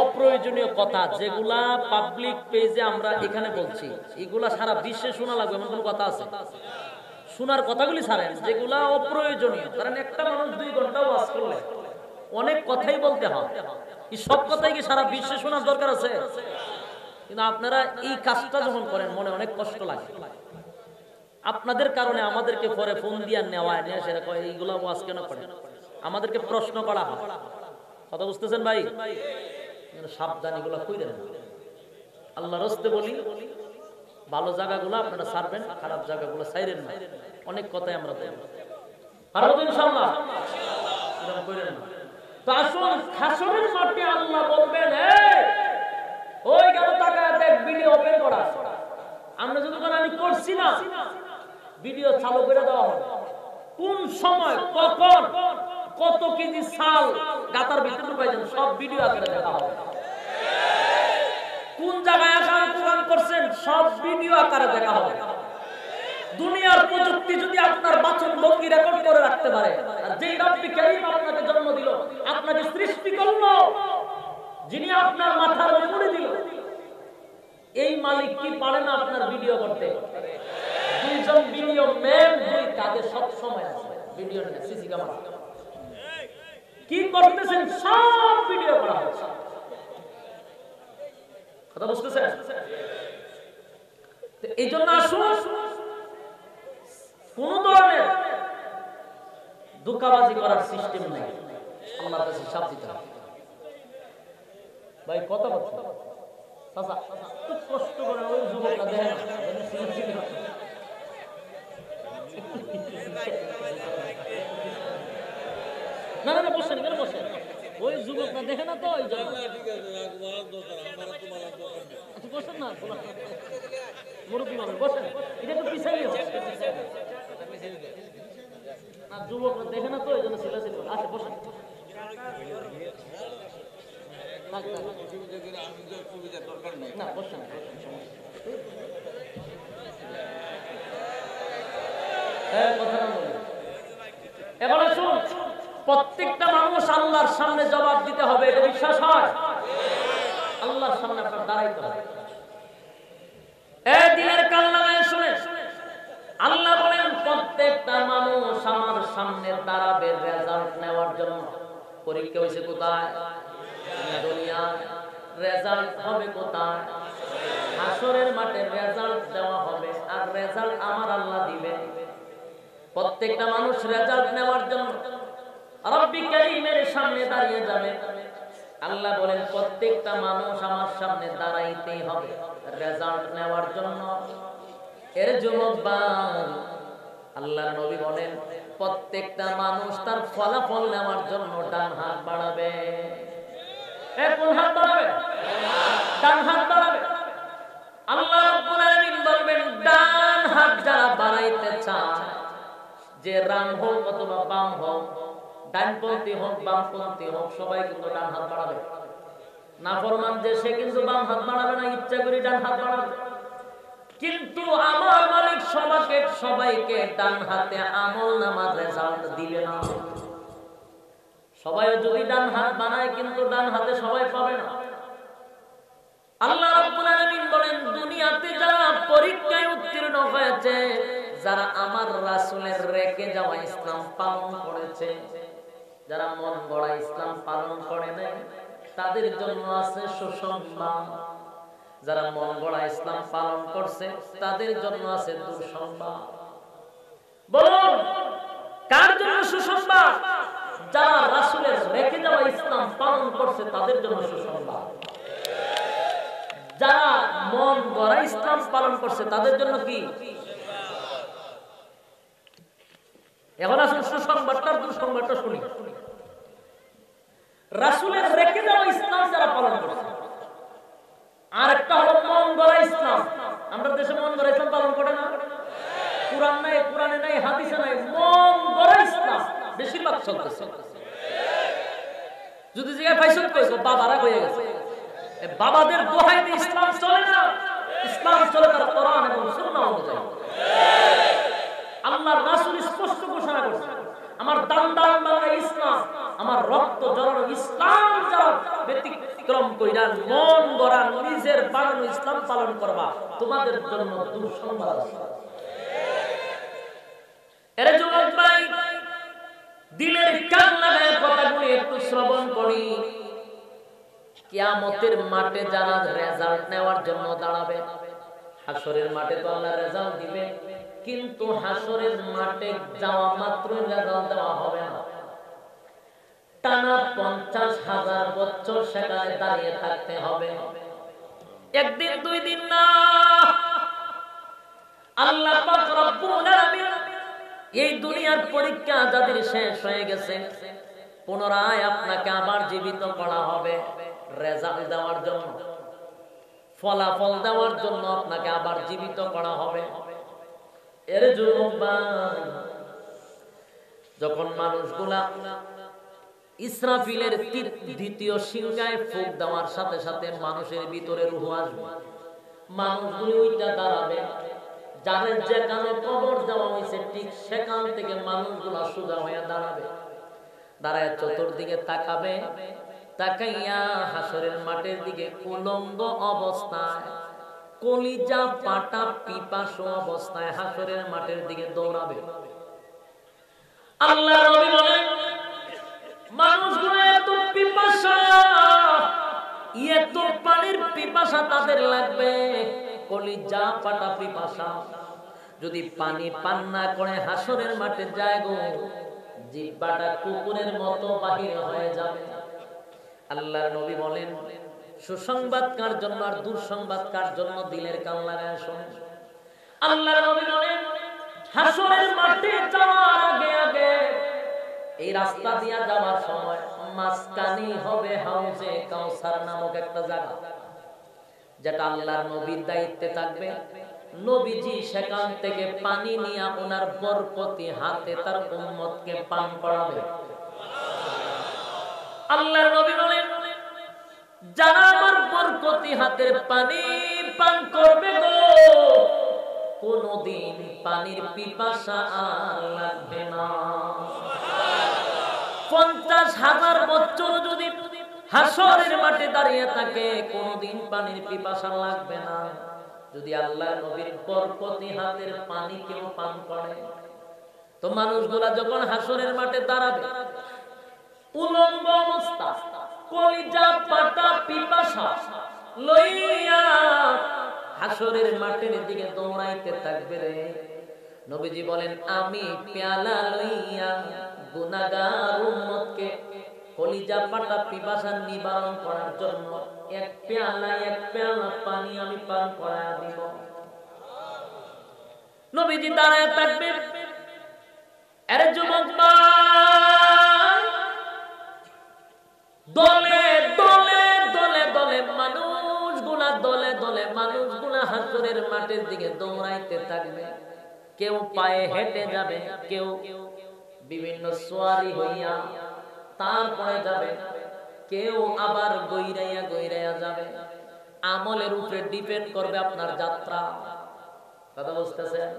অপ্রয়োজনীয় কথা যেগুলা পাবলিক পেজে আমরা এখানে বলছি, এগুলা সারা বিশ্বে শোনা লাগবে এমন কোন কথা আছে? শোনার কথাগুলি ছাড়েন যেগুলা অপ্রয়োজনীয়। কারণ একটা মানুষ 2 ঘন্টা ওয়াজ করলে অনেক কথাই বলতে হয়, এই সব কথাই কি সারা বিশ্বে শোনার দরকার আছে? কিন্তু আপনারা এই কাজটা যখন করেন মনে অনেক কষ্ট লাগে। আপনাদের কারণে আমাদেরকে পরে ফোন দিয়া নেওয়া নিয়ে সেটা কয় এইগুলা ওয়াজ কেন করেন, আমাদেরকে প্রশ্ন করা হয়। কথা বুঝতেছেন ভাই? সাবধান, এগুলা কইরেন না। আল্লাহর রাস্তে বলি, ভালো জায়গাগুলো আপনারা ছাড়বেন, খারাপ জায়গাগুলো ছাইরেন না। অনেক কথাই আমরা বলি, পারবো ইনশাআল্লাহ, এরকম কইরেন না। তো আসুন হাসরের মাঠে আল্লাহ বলবেন, এই ওই গেল তাকায় দেখ ভিডিও ওপেন করা। আমরা যদি কোন আমি করছি না, ভিডিও চালু করে দেওয়া হবে। কোন সময় কখন কত কেজি চাল গাতার ভিতরে ঢুকাইছেন সব ভিডিও আকারে দেখা হবে। কোন জায়গায় আকার প্রোগ্রাম করছেন সব ভিডিও আকারে দেখা হবে। দুনিয়ার প্রযুক্তি যদি আপনার বাচন ভঙ্গি রেকর্ড করে রাখতে পারে, আর যেই রব্বি কারীম আপনাকে জন্ম দিল, আপনাকে সৃষ্টি করলো, যিনি আপনার মাথার উপরে দিল, এই মালিক কি পারে না আপনার ভিডিও করতে? দুইজন ভিডিও ম্যান, দুই কাজে সব সময় আছে ভিডিও নিয়ে সিসি ক্যামেরা কি করতেছেন সব ভিডিও করা হচ্ছে। কথা বুঝতেছেন? এই জন্য আসুন কোন ধরনের ধোঁকাবাজি করার সিস্টেম নাই, আল্লাহর কাছে হিসাব দিতে হবে। ভাই কথা বলছেন চাচা খুব কষ্ট করে ওই যুবকরা দেখেন না না বসেন কেন বসেন, ওই যুবকরা দেখে না তো ওই জন্য। আচ্ছা বসেন না মুরব্বী মানুষ বসেন, এটা একটু পিছাই না, যুবকরা দেখে না তো ওই জন্য ছিল ছিল। আচ্ছা বসেন না বসেন। এবারে শুন, প্রত্যেকটা মানুষ আল্লাহর সামনে জবাব দিতে হবে, এটা বিশ্বাস হয়? আল্লাহর সামনে আপনার দাঁড়াইতে হবে। এই দিনের কান লাগায় শুনে আল্লাহ বলেন প্রত্যেকটা মানুষ আমার সামনে দাঁড়াবে রেজাল্ট নেওয়ার জন্য। পরীক্ষা হয়েছে কোথায়? দুনিয়া। রেজাল্ট হবে কোথায়? হাসরের মাঠে রেজাল্ট দেওয়া হবে, আর রেজাল্ট আমার আল্লাহ দিবে। প্রত্যেকটা মানুষ রেজাল্ট নেওয়ার জন্য রব্বি কারীমের সামনে দাঁড়িয়ে যাবে। আল্লাহ বলেন প্রত্যেকটা মানুষ আমার সামনে দাঁড়াইতেই হবে রেজাল্ট নেওয়ার জন্য। এর যুবক আল্লাহর নবী বলেন প্রত্যেকটা মানুষ তার ফলাফল নেওয়ার জন্য ডান হাত বাড়াবে। কোন হাত বাড়াবে? ডান হাত বাড়াবে। আল্লাহ রাব্বুল আলামিন বলবেন ডান হাত যারা বাড়াইতে চায়, যে রাম হোক অথবা বাম হোক, ডানপন্থী হোক বামপন্থী হোক, সবাই কিন্তু ডান হাত বাড়াবে। নাফরমান যে সে কিন্তু বাম হাত বাড়াবে না, ইচ্ছা করে ডান হাত বাড়াবে। কিন্তু আমার মালিক সবাইকে ডান হাতে আমলনামার রেজাল্ট দিবে না। সবাই যদি ডান হাত বানায় কিন্তু ডান হাতে সবাই পাবে না। আল্লাহ রাব্বুল আলামিন বলেন দুনিয়াতে যারা পরীক্ষায় উত্তীর্ণ হয়েছে, যারা আমার রাসূলের রেখে যাওয়া ইসলাম পালন করেছে, যারা মন গড়া ইসলাম পালন করে নাই, তাদের জন্য আছে সুসংবাদ। যারা মন গড়া ইসলাম পালন করছে তাদের জন্য আছে দুঃসংবাদ। বলুন কার জন্য সুসংবাদ? যারা রাসূলের রেখে যাওয়া ইসলাম পালন করছে তাদের জন্য সুসংবাদ। যারা মন গড়া ইসলাম পালন করছে তাদের জন্য কি? এখন আসুন সুসংবাদটা দুঃসংবাদটা শুনি। রাসূলের রেখে যাওয়া ইসলাম যারা পালন করছে, আর একটা হলো মন গড়া ইসলাম। আমরা দেশে মন গড়া ইসলাম পালন করে না, কুরআন নাই, কুরআনে নাই, হাদিসে নাই, মন গড়া ইসলাম বেশিরভাগ চলতেছে। যদি জায়গায় ফাইসল কইছো বাবারা হয়ে গেছে, বাবাদের দোহাই দিয়ে ইসলাম চলে না। ইসলাম চলে তার কোরআন এবং সুন্নাহ অনুযায়ী। আল্লাহর রাসূল স্পষ্ট ঘোষণা করেছে আমার দান বাংলা ইসলাম, আমার রক্ত ঝরানো ইসলাম যারা ব্যতিক্রম কইরা মন গড়া নিজের বানানো ইসলাম পালন করবা, তোমাদের জন্য দুঃসংবাদ আছে। এর যুবক ভাই দিলের কান লাগায় কথাগুলি একটু শ্রবণ করি। কিয়ামতের মাঠে যারা রেজাল্ট নেওয়ার জন্য দাঁড়াবে, হাসরের মাঠে তো আল্লাহ রেজাল্ট দিবে, কিন্তু হাসরের মাঠে যাওয়া মাত্র রেজাল্ট দেওয়া হবে না। টানা 50,000 বছর সেখানে দাঁড়িয়ে থাকতে হবে। একদিন দুই দিন না। আল্লাহ পাক রব্বুল আলামিন এই দুনিয়ার পরীক্ষা যাদের শেষ হয়ে গেছে, পুনরায় আপনাকে আবার জীবিত করা হবে রেজাল্ট দেওয়ার জন্য, ফলাফল দেওয়ার জন্য আপনাকে আবার জীবিত করা হবে। এর যুবক ভাই, যখন মানুষগুলা ইসরাফিলের দ্বিতীয় সিংহায় ফুঁক দেওয়ার সাথে সাথে মানুষের ভিতরে রূহ আসবে, মানুষগুলো ওইটা দাঁড়াবে, যাদের যেখানে কবর দেওয়া হয়েছে ঠিক সেখান থেকে মানুষগুলা সোজা হয়ে দাঁড়াবে, দাঁড়ায় চতুর্দিকে তাকাবে, তাকাইয়া হাসরের মাঠের দিকে উলঙ্গ অবস্থায়, কলিজা পাটা পিপাসু অবস্থায় হাসরের মাঠের দিকে দৌড়াবে। আল্লাহ নবী বলেন, মানুষগুলো এত পিপাসা, এত পানির পিপাসা তাদের লাগবে, কলিজা পাটা পিপাসা, যদি পানি পান না করে হাসরের মাঠে যায় গো, জিহ্বাটা কুকুরের মতো বাহির হয়ে যাবে। আল্লাহর নবী বলেন, সুসংবাদ কার জন্য আর দুঃসংবাদ কার জন্য, দিলের কান লাগায় শোনেন। আল্লাহর নবী বলেন, হাসরের মাঠে যাওয়ার আগে আগে এই রাস্তা দিয়া যাওয়ার সময় মাঝখানে হবে হাউজে কাউসার নামক একটা জায়গা, যেটা আল্লাহর নবীর দায়িত্বে থাকবে। নবীজি সেখান থেকে পানি নিয়ে ওনার বরকতি হাতে তার উম্মতকে পান করাবে। আল্লাহর নবী বলেন, যারা আমার বরকতি হাতের পানি পান করবে গো, কোনদিন পানির পিপাসা আর লাগবে না। 50,000 বছর যদি হাসরের মাঠে দাঁড়িয়ে থাকে, কোনদিন পানির পিপাসা লাগবে না। যদি আল্লাহর নবীর বরকতি হাতের পানি কেউ পান করে, তো মানুষগুলা যখন হাসরের মাঠে দাঁড়াবে, উলঙ্গ অবস্থা, কলিজা পাটা পিপাসা লইয়া হাসরের মাঠের দিকে দৌড়াইতে থাকবে রে। নবীজি বলেন, আমি পেয়ালা লইয়া গুনাহগার উম্মতকে কলিজা পাটা পিপাসা নিবারণ করার জন্য এক পেয়ালা পানি আমি পান করায়া দিব। নবীজি দাঁড়ায় থাকবে, আরে যুবক ভাই, দলে দলে দলে দলে মানুষগুলা, দলে দলে মানুষগুলা হাসরের মাঠের দিকে দৌড়াইতে থাকবে। কেউ পায়ে হেঁটে যাবে, কেউ বিভিন্ন সোয়ারি হইয়া তারপরে যাবে, কেউ আবার গইরাইয়া গইরাইয়া যাবে। আমলের উপরে ডিপেন্ড করবে আপনার যাত্রা। কথা বুঝতেছেন?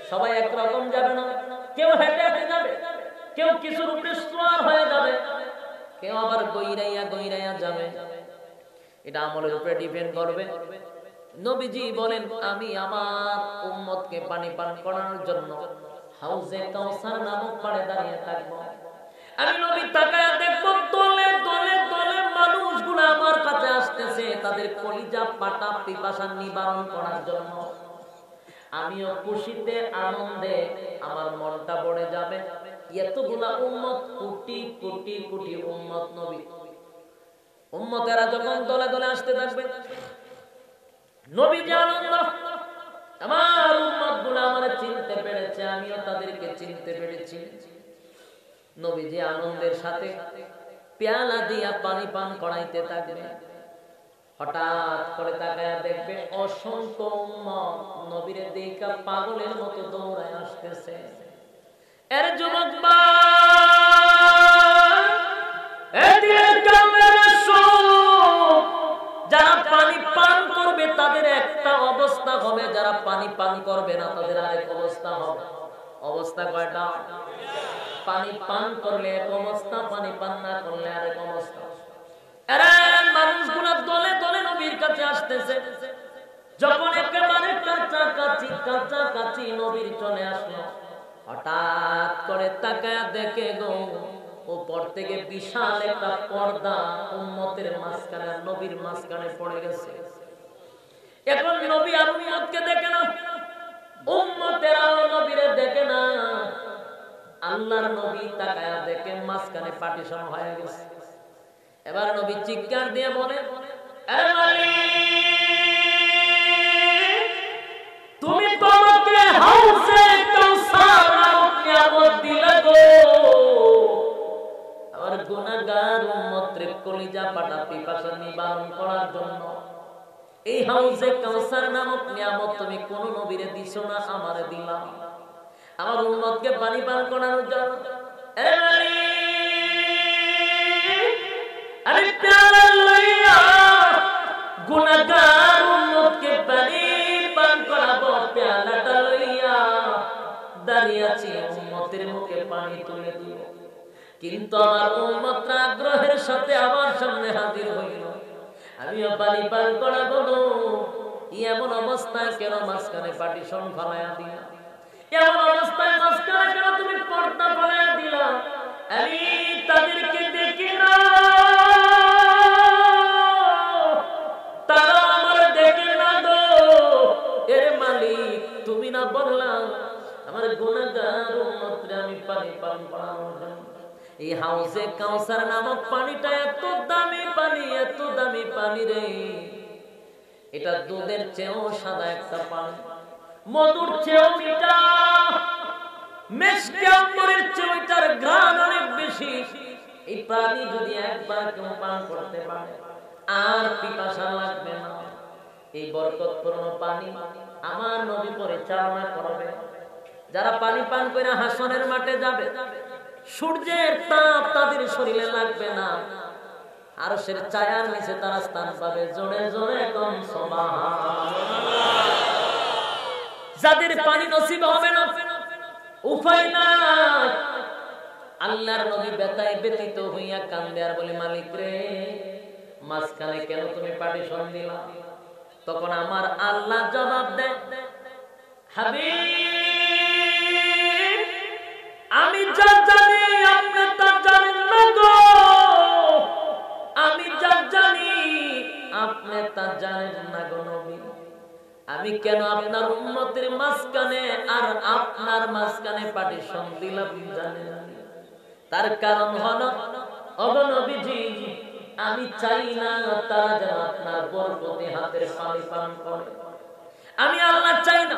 সবাই একরকম যাবে না, কেউ হেঁটে হেঁটে যাবে, কেউ কিছুর উপরে সোয়ার হয়ে যাবে, কেউ আবার গইরাইয়া গইরাইয়া যাবে। এটা আমলের উপরে ডিপেন্ড করবে। নবীজি বলেন, আমি আমার উম্মতকে পানি পান করানোর জন্য হাউজে কাউসার নামক পাড়ে দাঁড়িয়ে থাকবো। আমি নবী তাকায়া দেখবো, দলে দলে দলে মানুষগুলো আমার কাছে আসতেছে তাদের কলিজা পাটা পিপাসা নিবারণ করার জন্য। আমিও খুশিতে আনন্দে আমার মনটা ভরে যাবে। এতগুলা উম্মত, কোটি কোটি কোটি উম্মত, নবী উম্মতেরা যখন দলে দলে আসতে থাকবে, নবীজি আনন্দ, আমার উম্মতগুলো আমারে চিনতে পেরেছে, আমিও তাদেরকে চিনতে পেরেছি। নবীজি আনন্দের সাথে পেয়ালা দিয়া পানি পান করাইতে থাকবে। হঠাৎ করে তাকায়া দেখবে অসংখ্য উম্মত নবীরে দেখা পাগলের মতো দৌড়ায় আসতেছে। এর যুবক যারা পানি পান করবে তাদের একটা অবস্থা হবে, যারা পানি পান করবে না তাদের আরেক অবস্থা হবে। অবস্থা কয়টা? পানি পান করলে এক অবস্থা, পানি পান না করলে আরেক অবস্থা। মানুষগুলা দলে দলে নবীর কাছে আসতেছে। যখন একেবারে কাছাকাছি নবীর চলে আসলো, হঠাৎ করে তাকায়া দেখে গো, উপর থেকে বিশাল একটা পর্দা উম্মতের মাঝখানে, নবীর মাঝখানে পড়ে গেছে। এখন নবী আর উম্মতকে দেখে না, উম্মতেরাও নবীরে দেখে না। আল্লাহর নবী তাকায়া দেখে মাঝখানে পার্টিশন হয়ে গেছে। এবার নবী চিৎকার দিয়ে বলে, তুমি তোমাকে হাউজে কাউসার নামক নিয়ামত দিলে গো, আমার গুনাহগার উম্মতের কলিজা পাটা পিপাসা নিবারণ করার জন্য। এই হাউজে কাউসার নামক নিয়ামত তুমি কোন নবীরে দিছো না, আমারে দিলা আমার উম্মতকে পানি পান করানোর জন্য। এ আমি প্যারা লইয়া গুনাহগার উম্মতকে পানি পান করাবো, প্যালাটা লইয়া দাঁড়িয়ে আছি উম্মতের মুখে পানি তুলে দিব, কিন্তু আমার উম্মত আগ্রহের সাথে আমার সামনে হাজির হইল, আমিও পানি পান করাবো। এমন অবস্থায় কেন মাঝখানে পার্টিশন ফালাইয়া দিলা? এমন অবস্থায় মাঝখানে কেন তুমি পর্দা ফালাইয়া দিলা? আমি তাদেরকে দেখি না, তারা আমার দেখে না গো। এর মালিক তুমি না বললাম আমার গুনাহগার উম্মতরে আমি পানি পান করানোর জন্য? এই হাউজে কাউসার নামক পানিটা এত দামি পানি, এত দামি পানি রে, এটা দুধের চেয়েও সাদা একটা পানি, মধুর চেয়েও মিঠা, মিষ্টি আম্বরের চেয়েও এটার ঘ্রাণ অনেক বেশি। এই পানি যদি একবার কেউ পান করতে পারে আর পিপাসা লাগবে না। এই বরকতপূর্ণ পানি আমার নবী পরিচালনা করবে। যারা পানি পান করে হাসনের মাঠে যাবে, সূর্যের তাপ তাদের শরীরে লাগবে না, আরশের ছায়ার নিচে তারা স্থান পাবে। জোরে জোরে কোন সুবহানাল্লাহ। যাদের পানি নসিব হবে না, উপায় নাই, আল্লাহর নবী ব্যথায় ব্যথিত হইয়া কান্দে আর বলে, মালিক রে, মাঝখানে কেন তুমি পার্টিশন দিলা? তখন আমার আল্লাহ জবাব দেয়, হাবিব, আমি যা জানি আপনি তা জানেন না গো, আমি যা জানি আপনি তা জানেন না গো নবী। আমি কেন আপনার উম্মতের মাঝখানে আর আপনার মাঝখানে পার্টিশন দিলাম জানেন? তার কারণ হলো, ওগো নবীজি, আমি চাই না তারা যেন আপনার বরকতে হাতের পানি পান করে। আমি আল্লাহ চাই না।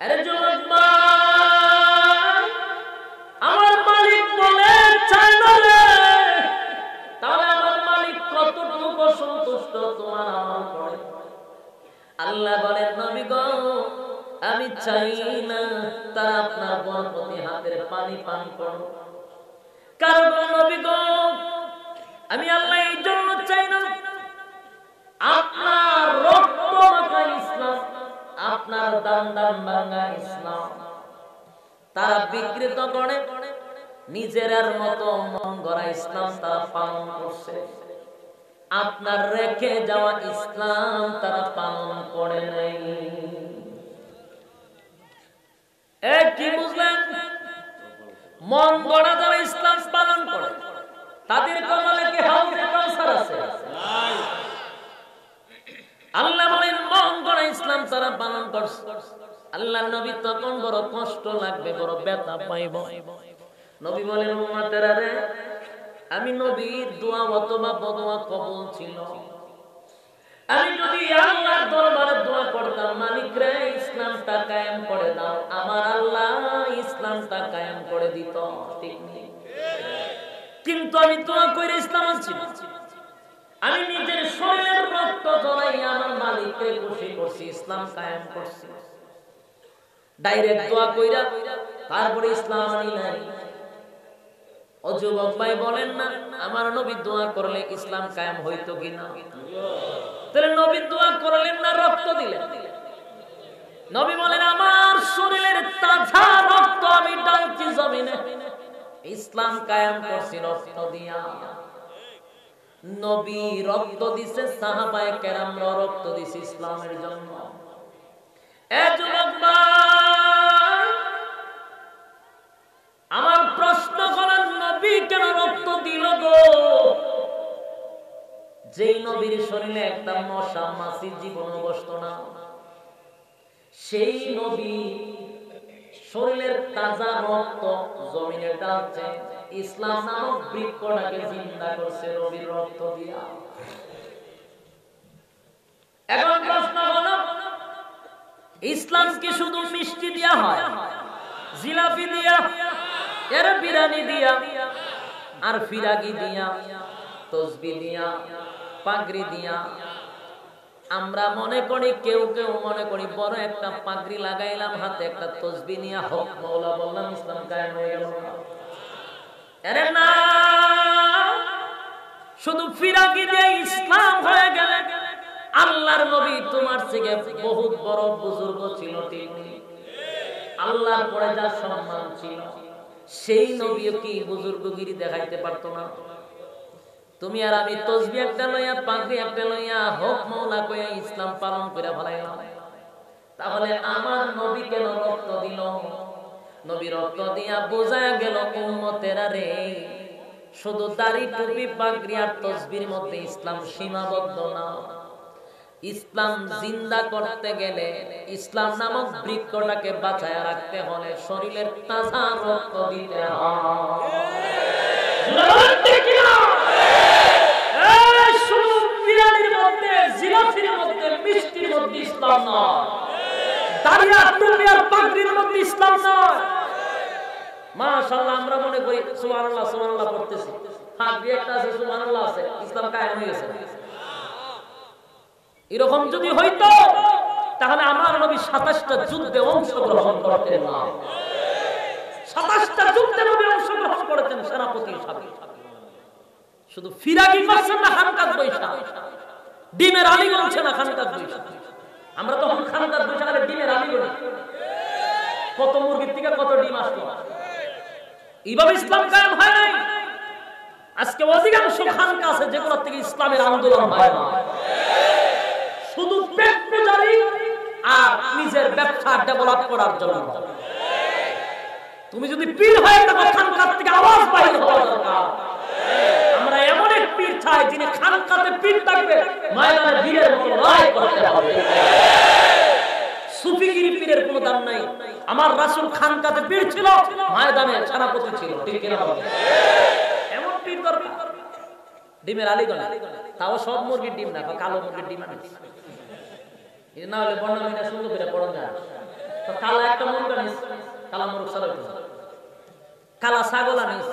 আরে যুবক ভাই, আমার মালিক বলে চাই না রে, তাহলে আমার মালিক কতটুকু সন্তুষ্ট তোমার আমল করে? আল্লাহ বলেন, নবী গো, আমি চাই না তারা আপনার বরকতে হাতের পানি পান করো। কারণ নবী গো, আমি আল্লাহ এই জন্য চাই না আপনার রক্ত মাখা ইসলাম, আপনার দাম দাম ভাঙা ইসলাম তারা বিকৃত করে, নিজের মতো মন গড়া ইসলাম তারা পালন করছে, আপনার রেখে যাওয়া ইসলাম তারা পালন করে নাই। কি বুঝলেন? মন গড়া যারা ইসলাম পালন করে তাদের কপালে কি হাউজে কাউসার আছে? আল্লাহ বলেন, মন গড়া ইসলাম তারা পালন করছে। আল্লাহর নবী তখন বড় কষ্ট লাগবে, বড় ব্যথা পাইব। নবী বলেন, উম্মতেরা রে, আমি নবীর দোয়া অথবা বদোয়া কবুল ছিল। আমি যদি আল্লাহর দরবারে দোয়া করতাম, মালিক রে ইসলামটা কায়েম করে দাও, আমার আল্লাহ ইসলামটা কায়েম করে দিত, ঠিক নেই? কিন্তু আমি দোয়া করে ইসলাম আনছি না, আমি নিজের শরীরের রক্ত ঝরাইয়া আমার মালিককে খুশি করছি, ইসলাম কায়েম করছি। ডাইরেক্ট দোয়া কইরা তারপরে ইসলাম আনি নাই। ও যুবক ভাই, বলেন না, আমার নবী দোয়া করলে ইসলাম কায়েম হইতো কিনা? তাহলে নবী দোয়া করলেন না, রক্ত দিলেন। নবী বলেন, আমার শরীরের তাজা রক্ত আমি ঢালছি জমিনে, ইসলাম কায়েম করছি রক্ত দিয়া। নবী রক্ত দিছে, সাহাবায়ে কেরামরা রক্ত দিছে ইসলামের জন্য। এ যুবক ভাই, আমার প্রশ্ন করার, নবী কেন রক্ত দিল গো? যেই নবীর শরীরে একটা মশা মাছি জীবন বসত না, সেই নবী শরীরের তাজা রক্ত জমিনে ঢালছে, ইসলাম নামক বৃক্ষটাকে জিন্দা করছে নবীর রক্ত দিয়া। এখন প্রশ্ন হলো, ইসলাম কি শুধু মিষ্টি দিয়া হয়? জিলাপি দিয়া, এর বিরানি দিয়া, আর ফিরাগি দিয়া, তসবি দিয়া, পাগড়ি দিয়া, আমরা মনে করি, কেউ কেউ মনে করি বড় একটা পাগড়ি লাগাইলাম, হাতে একটা তসবিহ নিয়ে হক মাওলা বললাম, ইসলাম কায়েম হয়ে গেল। আরে না, শুধু ফিরাকি দিয়ে ইসলাম হয়ে গেল? আল্লাহর নবী তোমার থেকে বহুত বড় বুজুর্গ ছিল, ঠিক নেই? আল্লাহর পরে যার সম্মান ছিল, সেই নবীও কি বুজুর্গগিরি দেখাইতে পারতো না? তুমি আর আমি তসবিহ একটা লইয়া, পাগড়ি একটা লইয়া, হক মাওলা কইয়া ইসলাম পালন করে ফেলাইলাম। তাহলে আমার নবী কেন রক্ত দিল? নবী রক্ত দিয়া বোঝায়া গেল উম্মতেরা রে, শুধু দাড়ি টুপি পাগড়ি আর তসবির মধ্যে ইসলাম সীমাবদ্ধ না। ইসলাম জিন্দা করতে গেলে, ইসলাম নামক বৃক্ষটাকে বাঁচায়া রাখতে হলে শরীরের তাজা রক্ত দিতে হয়। শুধু বিরিয়ানির মধ্যে, জিলাপির মধ্যে, মিষ্টির মধ্যে ইসলাম নয়, দাড়ি আর টুপি আর পাগড়ির মধ্যে ইসলাম নয়। মাশাআল্লাহ, আমরা মনে করি সুবহানাল্লাহ সুবহানাল্লাহ পড়তেছি, হাত দিয়ে একটা আছে সুবহানাল্লাহ আছে, ইসলাম কায়েম হয়ে গেছে। এরকম যদি হইতো তাহলে আমার নবী 27টা যুদ্ধে অংশগ্রহণ করতেন না। 27টা যুদ্ধে নবী অংশগ্রহণ করেছেন সেনাপতি হিসাবে। শুধু ফিরাকি করছেন না, খানকাত বৈশা, ডিমের আলী বলছে না, খানকাত বৈশা। আমরা তো খানকাত বৈশা গেলে ডিমের আলী বলি, কত মুরগির থেকে কত ডিম আসলো। এইভাবে ইসলাম কায়েম হয় নাই। আজকে অধিকাংশ খানকা আছে যেগুলো থেকে ইসলামের আন্দোলন হয় না, শুধু পেট পূজারি আর নিজের ব্যবসা ডেভেলপ করার জন্য। তুমি যদি পীর হয়ে থাকো, খানকাত থেকে আওয়াজ বাইর হওয়া দরকার। আমরা এমন এক পীর চাই যিনি খানকাতে পীর থাকবে, ময়দানে বীরের মতো লড়াই করতে হবে। সুফিগিরি পীরের কোনো দাম নাই। আমার রাসূল খানকাতে পীর ছিল, ময়দানে সেনাপতি ছিল, ঠিক কিনা বলেন? এমন পীর দরকার। ডিমের আলীগণ, তাও সব মুরগির ডিম না, কালো মুরগির ডিম আনিস, এটা না হলে বর্ণনা সুন্দর করে পড়া যায়। তো কালা একটা মুরগি আনিস, কালা মুরগ সারাই, কালা ছাগল আনিস,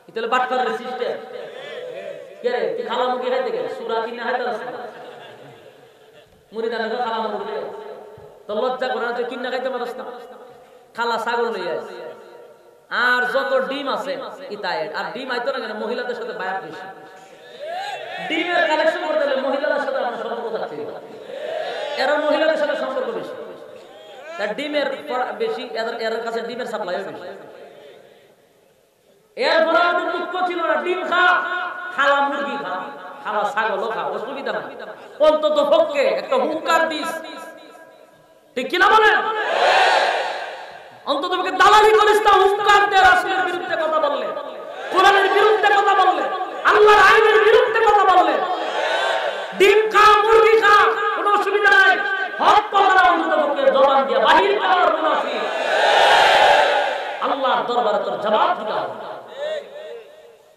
এটা বাটকারের সিস্টেম। কে রে, তুই কালা মুরগি খাইতে গেলে সুরা কিনে খাইতে আসছ না, মুরিদানে কালা মুরগি তো লজ্জা করে না, তুই কিনে খাইতে পারছ না, কালা ছাগল লইয়া আস। আর যত ডিম আছে ইতায়ের, আর ডিম আইতো না কেন, মহিলাদের সাথে বায়াত বেশি। ডিমের কালেকশন করতে হলে মহিলাদের সাথে আমার সম্পর্ক থাকতে হবে, এরা মহিলাদের সাথে সম্পর্ক বেশি, তার ডিমের বেশি, এর কাছে ডিমের সাপ্লাইও বেশি। এরপরে আমাদের দুঃখ ছিল না, ডিম খা, খালা মুরগি খা, খালা ছাগলও খা, অসুবিধা নাই, অন্তত পক্ষে একটা হুঙ্কার দিস, ঠিক কিনা বলেন? অন্তত পক্ষে দালালি করিস না, হুঙ্কার দে, রাসূলের বিরুদ্ধে কথা বললে, কোরআনের বিরুদ্ধে কথা বললে, আল্লাহর আইনের বিরুদ্ধে কথা বললে, ডিম খা, মুরগি খা, কোনো অসুবিধা নাই, হক কথা অন্তত পক্ষে জবান দিয়ে বাহির করার মুনাফিক, আল্লাহর দরবারে তোর জবাব দিতে হবে।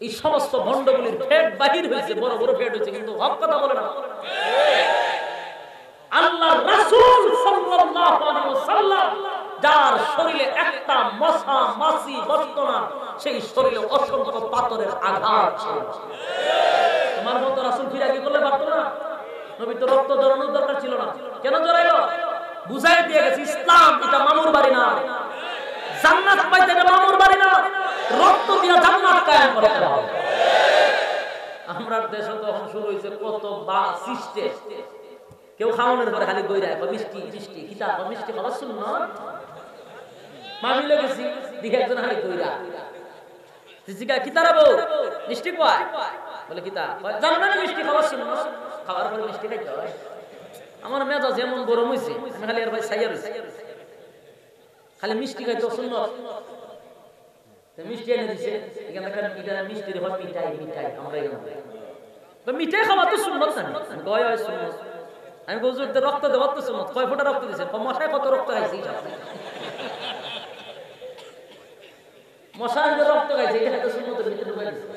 এই সমস্ত ভণ্ডগুলির পেট বাহির হয়েছে, বড় বড় পেট হয়েছে, কিন্তু হক কথা বলে না। আল্লাহর রাসূল সাল্লাল্লাহু আলাইহি ওয়াসাল্লাম যার শরীরে একটা মশা মাছি বসত না, সেই শরীরে অসংখ্য পাথরের আঘাত ছিল। তোমার মতো রাসূল ফিরাকি করলে পারতো না? নবী তো রক্ত জড়ানোর দরকার ছিল না, কেন জড়াইলো? বুঝাই দিয়ে গেছে ইসলাম এটা মামুর বাড়ি না, জান্নাত পাইতে এটা মামুর বাড়ি না, রক্ত দিয়ে জান্নাত কায়েম করতে হবে। আমরা দেশে তখন শুরু হয়েছে কত বা সিস্টেম, কেউ খাওয়ানোর পরে খালি গইরা মিষ্টি মিষ্টি কিতা মিষ্টি খাবার শুন না, মামিলে গেছি দেখে একজন খালি গইরা জিজিকা কিতারা বউ মিষ্টি কয়, বলে কিতা জানো না মিষ্টি খাবার শুন না, খাবার পরে মিষ্টি খাইতে হয়। আমার মেজাজ যেমন গরম হয়েছে, আমি খালি আর ভাই সাইয়া রয়েছে, খালি মিষ্টি খাইতে শুন না, মিষ্টি এনে দিছে, এখানে মিষ্টির হয় মিঠাই মিঠাই, আমরা মিঠাই খাওয়া তো সুন্নত না, গয় হয় সুন্নত। আমি বলছি রক্ত দেওয়ার তো সুন্নত, কয় ফোঁটা রক্ত দিয়েছে, মশায় কত রক্ত খাইছে, মশায় রক্ত খাইছে, এটা তো সুন্নতের ভিতরে ঢুকাই দিছে।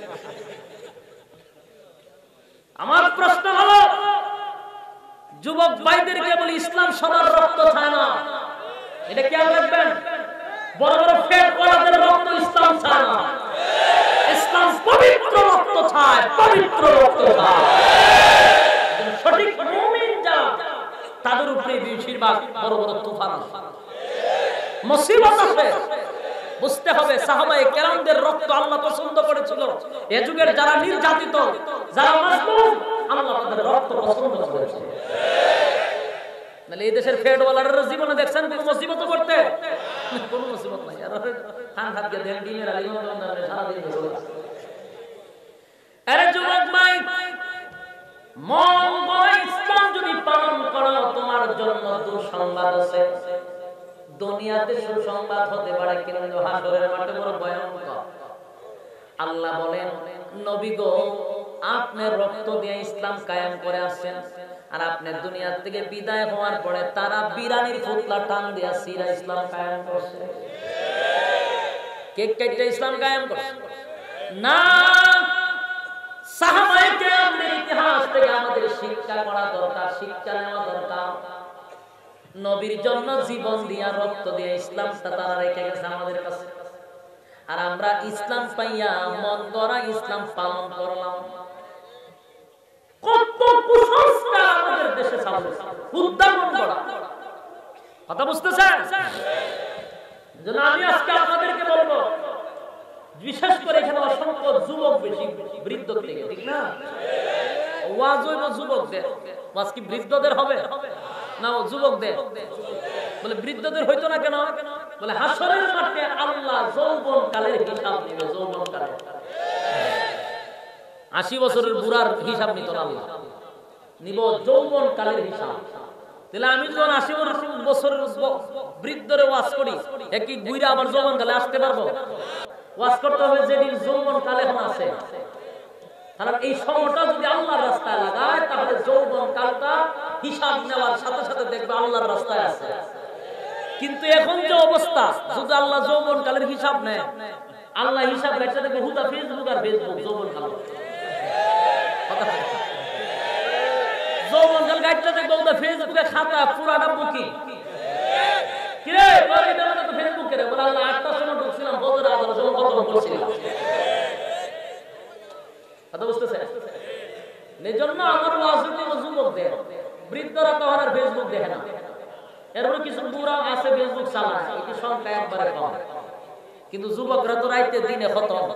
আমার প্রশ্ন হলো, যুবক ভাইদেরকে বলি ইসলাম সবার রক্ত চায় না, এটা খেয়াল রাখবেন। বড় বড় ফেট ওয়ালাদের রক্ত ইসলাম চায় না, ইসলাম পবিত্র রক্ত চায়, পবিত্র রক্ত চায়। সঠিক মুমিন যারা তাদের উপরে বেশিরভাগ বড় বড় তুফান আসে, মুসিবত আসে। বুঝতে হবে সাহাবায়ে কেরামদের রক্ত আল্লাহ পছন্দ করেছিল। এ যুগের যারা নির্যাতিত, যারা মাজলুম, আল্লাহ তাদের রক্ত পছন্দ করেছিল। নালে এই দেশের ফেডওয়ালাদের জীবনে দেখছেন কোন মুসিবত করতে? কোন মুসিবত নাই। আর খান হাত দিয়ে দেন ডিমের আলী মন্দারে সারা দিন চলে। আরে যুবক ভাই, মন বলে ইসলাম যদি পালন করো, তোমার জন্য দুঃসংবাদ আছে। দুনিয়াতে সুসংবাদ হতে পারে, কিন্তু হাসরের মাঠে বড় ভয়ঙ্কর। আল্লাহ বলেন, নবী গো, আপনি রক্ত দিয়ে ইসলাম কায়েম করে আসছেন, আর আপনি দুনিয়া থেকে বিদায় হওয়ার পরে তারা বিরানির ফুটলা টান দিয়া সিরা ইসলাম কায়েম করছে। কেক কেটে ইসলাম কায়েম করছে না। সাহাবায়ে কেরামদের ইতিহাস থেকে আমাদের শিক্ষা করা দরকার, শিক্ষা নেওয়া দরকার। নবীর জন্য জীবন দিয়া রক্ত দিয়ে ইসলামটা তারা রেখে গেছে আমাদের কাছে, আর আমরা ইসলাম পাইয়া মন গড়া ইসলাম পালন করলাম। কত কুসংস্কার আমাদের দেশে চালু, উদ্যাপন করা। কথা বুঝতেছেন? যেন আমি আজকে আপনাদেরকে বলবো, বিশেষ করে এখানে অসংখ্য যুবক বেশি বৃদ্ধ থেকে, ঠিক না? ওয়াজ হইব যুবকদের, ওয়াজ কি বৃদ্ধদের হবে না? ও যুবকদের বলে, বৃদ্ধদের হইতো না কেন? বলে হাসরের মাঠে আল্লাহ যৌবন কালের হিসাব নেবে। যৌবন কালে 80 বছরের বুড়ার হিসাব নিত না আল্লাহ, নিব যৌবন কালের হিসাব। তাহলে আমি যখন 80 বছরের বৃদ্ধরে ওয়াজ করি, একই গুইরা আবার যৌবন কালে আসতে পারবো? ওয়াজ করতে হবে যেদিন যৌবন কালে এখন আছে। কারণ এই সময়টা যদি আল্লাহর রাস্তায় লাগায়, তাহলে যৌবন কালটা হিসাব নেওয়ার সাথে সাথে দেখবে আল্লাহর রাস্তায় আছে। কিন্তু এখন যে অবস্থা, যদি আল্লাহ যৌবন কালের হিসাব নেয়, আল্লাহ হিসাব রাখতে দেখবে হুদা ফেসবুক আর ফেসবুক যৌবন কাল। যৌবন কাল গাইডটা দেখবে হুদা ফেসবুকে খাতা পুরাটা বুকি। কিরে তোর এটা তো ফেসবুকে রে, বলে আল্লাহ 8টার সময় ঢুকছিলাম, বদর আদালত সময় কত করছিলাম। কথা বুঝতেছে? এজন্য আমার ওয়াজ হইলো যুবকদের, বৃদ্ধরা তো আর ফেসবুক দেখে না। এরপরে কিছু বুড়া আছে ফেসবুক চালায়, এটি সংখ্যা একবারে কম, কিন্তু যুবকরা তো রাইতে দিনে খতম।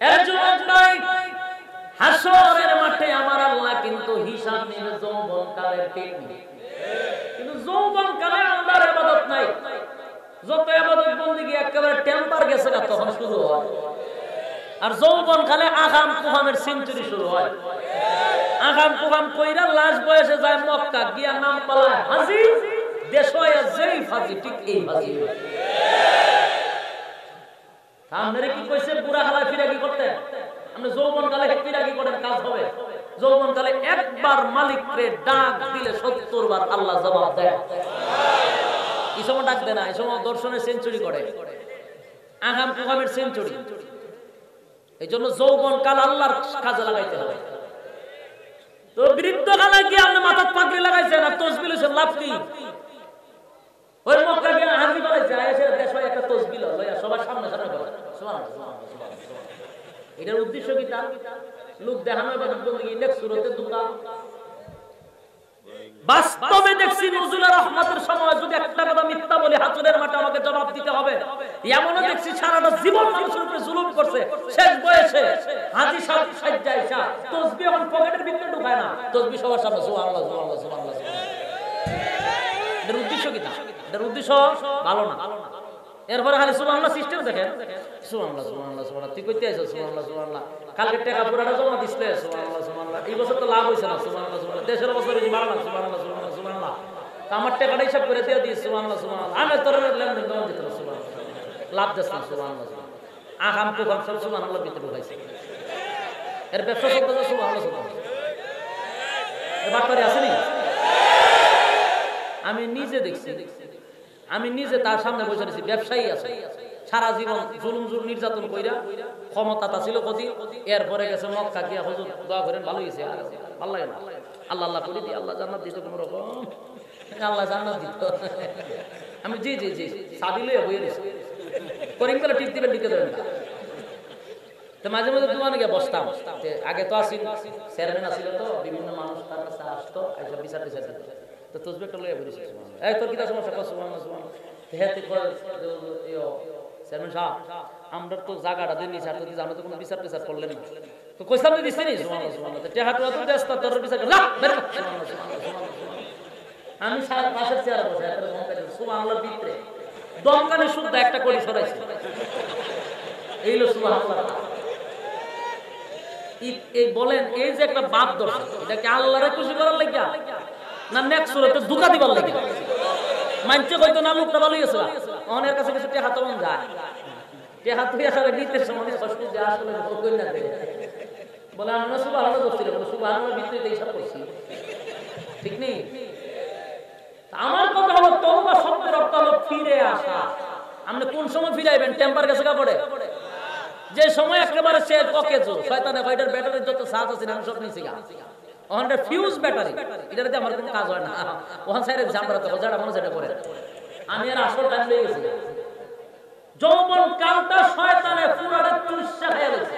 এর যুবক নাই, হাসরের মাঠে আমার আল্লাহ কিন্তু হিসাব নেবে যৌবন কালের টেকনিক। কিন্তু যৌবন কালে আল্লাহর ইবাদত নাই, যত ইবাদত বন্দেগী একেবারে টেম্পার গেছে না, তখন শুরু হয়। আর যৌবন কালে আগাম কুহামের সেঞ্চুরি শুরু হয়। আগাম কুহাম কইরা লাশ বয়সে যায় মক্কা, গিয়া নাম পালায় হাজি, দেশ হয় যেই ফাজি, ঠিক এই ফাজি। আপনারা কি কইছে বুড়া হালায় ফিরাকি করতে? আপনি যৌবন কালে ফিরাকি করেন, কাজ হবে। যৌবন কালে একবার মালিকরে ডাক দিলে 70 বার আল্লাহ জবাব দেয়। এই সময় ডাক দেয় না, এই সময় দর্শনের সেঞ্চুরি করে, আগাম কুহামের সেঞ্চুরি। এই জন্য যৌবন কাল আল্লাহর কাজে লাগাইতে হবে। তো বৃদ্ধ কালে গিয়ে আপনি মাথার পাগড়ি লাগাইছেন আর তসবিল হইছে, লাভ কি? ওই মক্কা গিয়ে হাজি বানাইছে, এসে দেশে একটা তসবিল লইয়া সবার সামনে সামনে করে সুবহানাল্লাহ। এটার উদ্দেশ্য কি? তার লোক দেখানো ইবাদত বন্দেগী, নেক্সট সূরাতে দুটা। বাস্তবে দেখছি নজরুলের রহমতের সময় যদি একটা কথা মিথ্যা বলি, হাসরের মাঠে আমাকে জবাব দিতে হবে। এমনও দেখছি সারাটা জীবন মানুষের উপরে জুলুম করছে, শেষ বয়সে হাজি সাহেব সাজ্জায় শাহ তাসবিহ এখন পকেটের ভিতরে ঢুকায় না, তাসবিহ সবার সামনে সুবহানাল্লাহ সুবহানাল্লাহ সুবহানাল্লাহ। এর উদ্দেশ্য কি? এর উদ্দেশ্য ভালো না। এরপরে খালি সুবহানাল্লাহ সিস্টেম দেখেন, সুবহানাল্লাহ সুবহানাল্লাহ সুবহানাল্লাহ। তুই কইতে আইছো সুবহানাল্লাহ সুবহানাল্লাহ, কালকে টাকা পুরাটা জমা দিছলে সুবহানাল্লাহ সুবহানাল্লাহ। এই বছর তো লাভ হইছে না, সুবহানাল্লাহ সুবহানাল্লাহ। দেশের বছর এই বাড়লাম, সুবহানাল্লাহ সুবহানাল্লাহ সুবহানাল্লাহ। আমার টাকাটা হিসাব করে দিয়ে দিই, সুবহানাল্লাহ সুবহানাল্লাহ। আমি তোর লেনদেন জমা দিতে সুবহানাল্লাহ, লাভ দিছ না, সুবহানাল্লাহ সুবহানাল্লাহ। আগাম তো কম সব সুবহানাল্লাহ ভিতরে ঢুকাইছে। এর ব্যবসা চলতেছে সুবহানাল্লাহ সুবহানাল্লাহ। এ বাটপারি আসেনি? আমি নিজে দেখছি, আমি নিজে তার সামনে বসে আছি। ব্যবসায়ী আছে, সারা জীবন জুলুম নির্যাতন কইরা ক্ষমতা ছিল কদি, এরপরে গেছে মক্কা গিয়া হুজুর দোয়া করেন, ভালো হইছে। আর ভালো লাগে না, আল্লাহ আল্লাহ করি দিই, আল্লাহ জান্নাত দিত কোন রকম, আল্লাহ জান্নাত দিত। আমি জি জি জি সাদিলে হয়ে গেছে, করিম করে টিপ দিবেন, টিকে দেবেন। তো মাঝে মাঝে দোকানে গিয়ে বসতাম। আগে তো আসি চেয়ারম্যান আসছিল, তো বিভিন্ন মানুষ তার কাছে আসতো আইসা বিচার বিচার দিত তো তসবিহটা লইয়া বলিস এই তোর কিটা সমস্যা কর সুবহানাল্লাহ সুবহানাল্লাহ হেতে কয় ইয়ো চেয়ারম্যান সাহেব আমরা তো জায়গাটা দিন নিছি আর তো আমরা তো কোনো বিচার টিচার করলেন না তো কইসাম দিছি নি সুবহানাল্লাহ সুবহানাল্লাহ টেহাটো তো দেস্তা তোর বিচার না বের সুবহানাল্লাহ সুবহানাল্লাহ আমি সারা পাশের চেয়ারে বসে এত দমকানি সুবহানাল্লাহ ভিতরে দমকানি শুদ্ধ একটা কোটি সরাইছি এইলো সুবহানাল্লাহ এই বলেন এই যে একটা বাপ দোষ এটা কি আল্লাহরে খুশি করার লাগিয়া না নেক্সট সুরতে দুকা দিবার লাগিয়া মানছে কইতো না লোকটা ভালোই আছে ওনের কাছে কিছু টেহা তখন যায় টেহা তুই আসলে নিতে সময় কষ্ট যে আসলে কই না দে বলে আমরা সুবহানাল্লাহ দোষিলে বলে সুবহানাল্লাহ ভিতরে এইসব করছি ঠিক নেই আমার কথা হলো তওবা শব্দের অর্থ হলো ফিরে আসা আপনি কোন সময় ফিরে আইবেন টেম্পার কাছে পড়ে যে সময় একেবারে সে অকেজো শয়তানে ফাইটার ব্যাটারির যত সাজ আছে আমি সব নিছি গা ওখানে ফিউজ ব্যাটারি এটাতে আমার কোনো কাজ হয় না ওখান সাইডে জামরা তো যারা মনে যেটা করে আমি আর আসল টাইম লয়ে গেছি যৌবন কালটা শয়তানে পুরাটা চুষা খাইয়া গেছে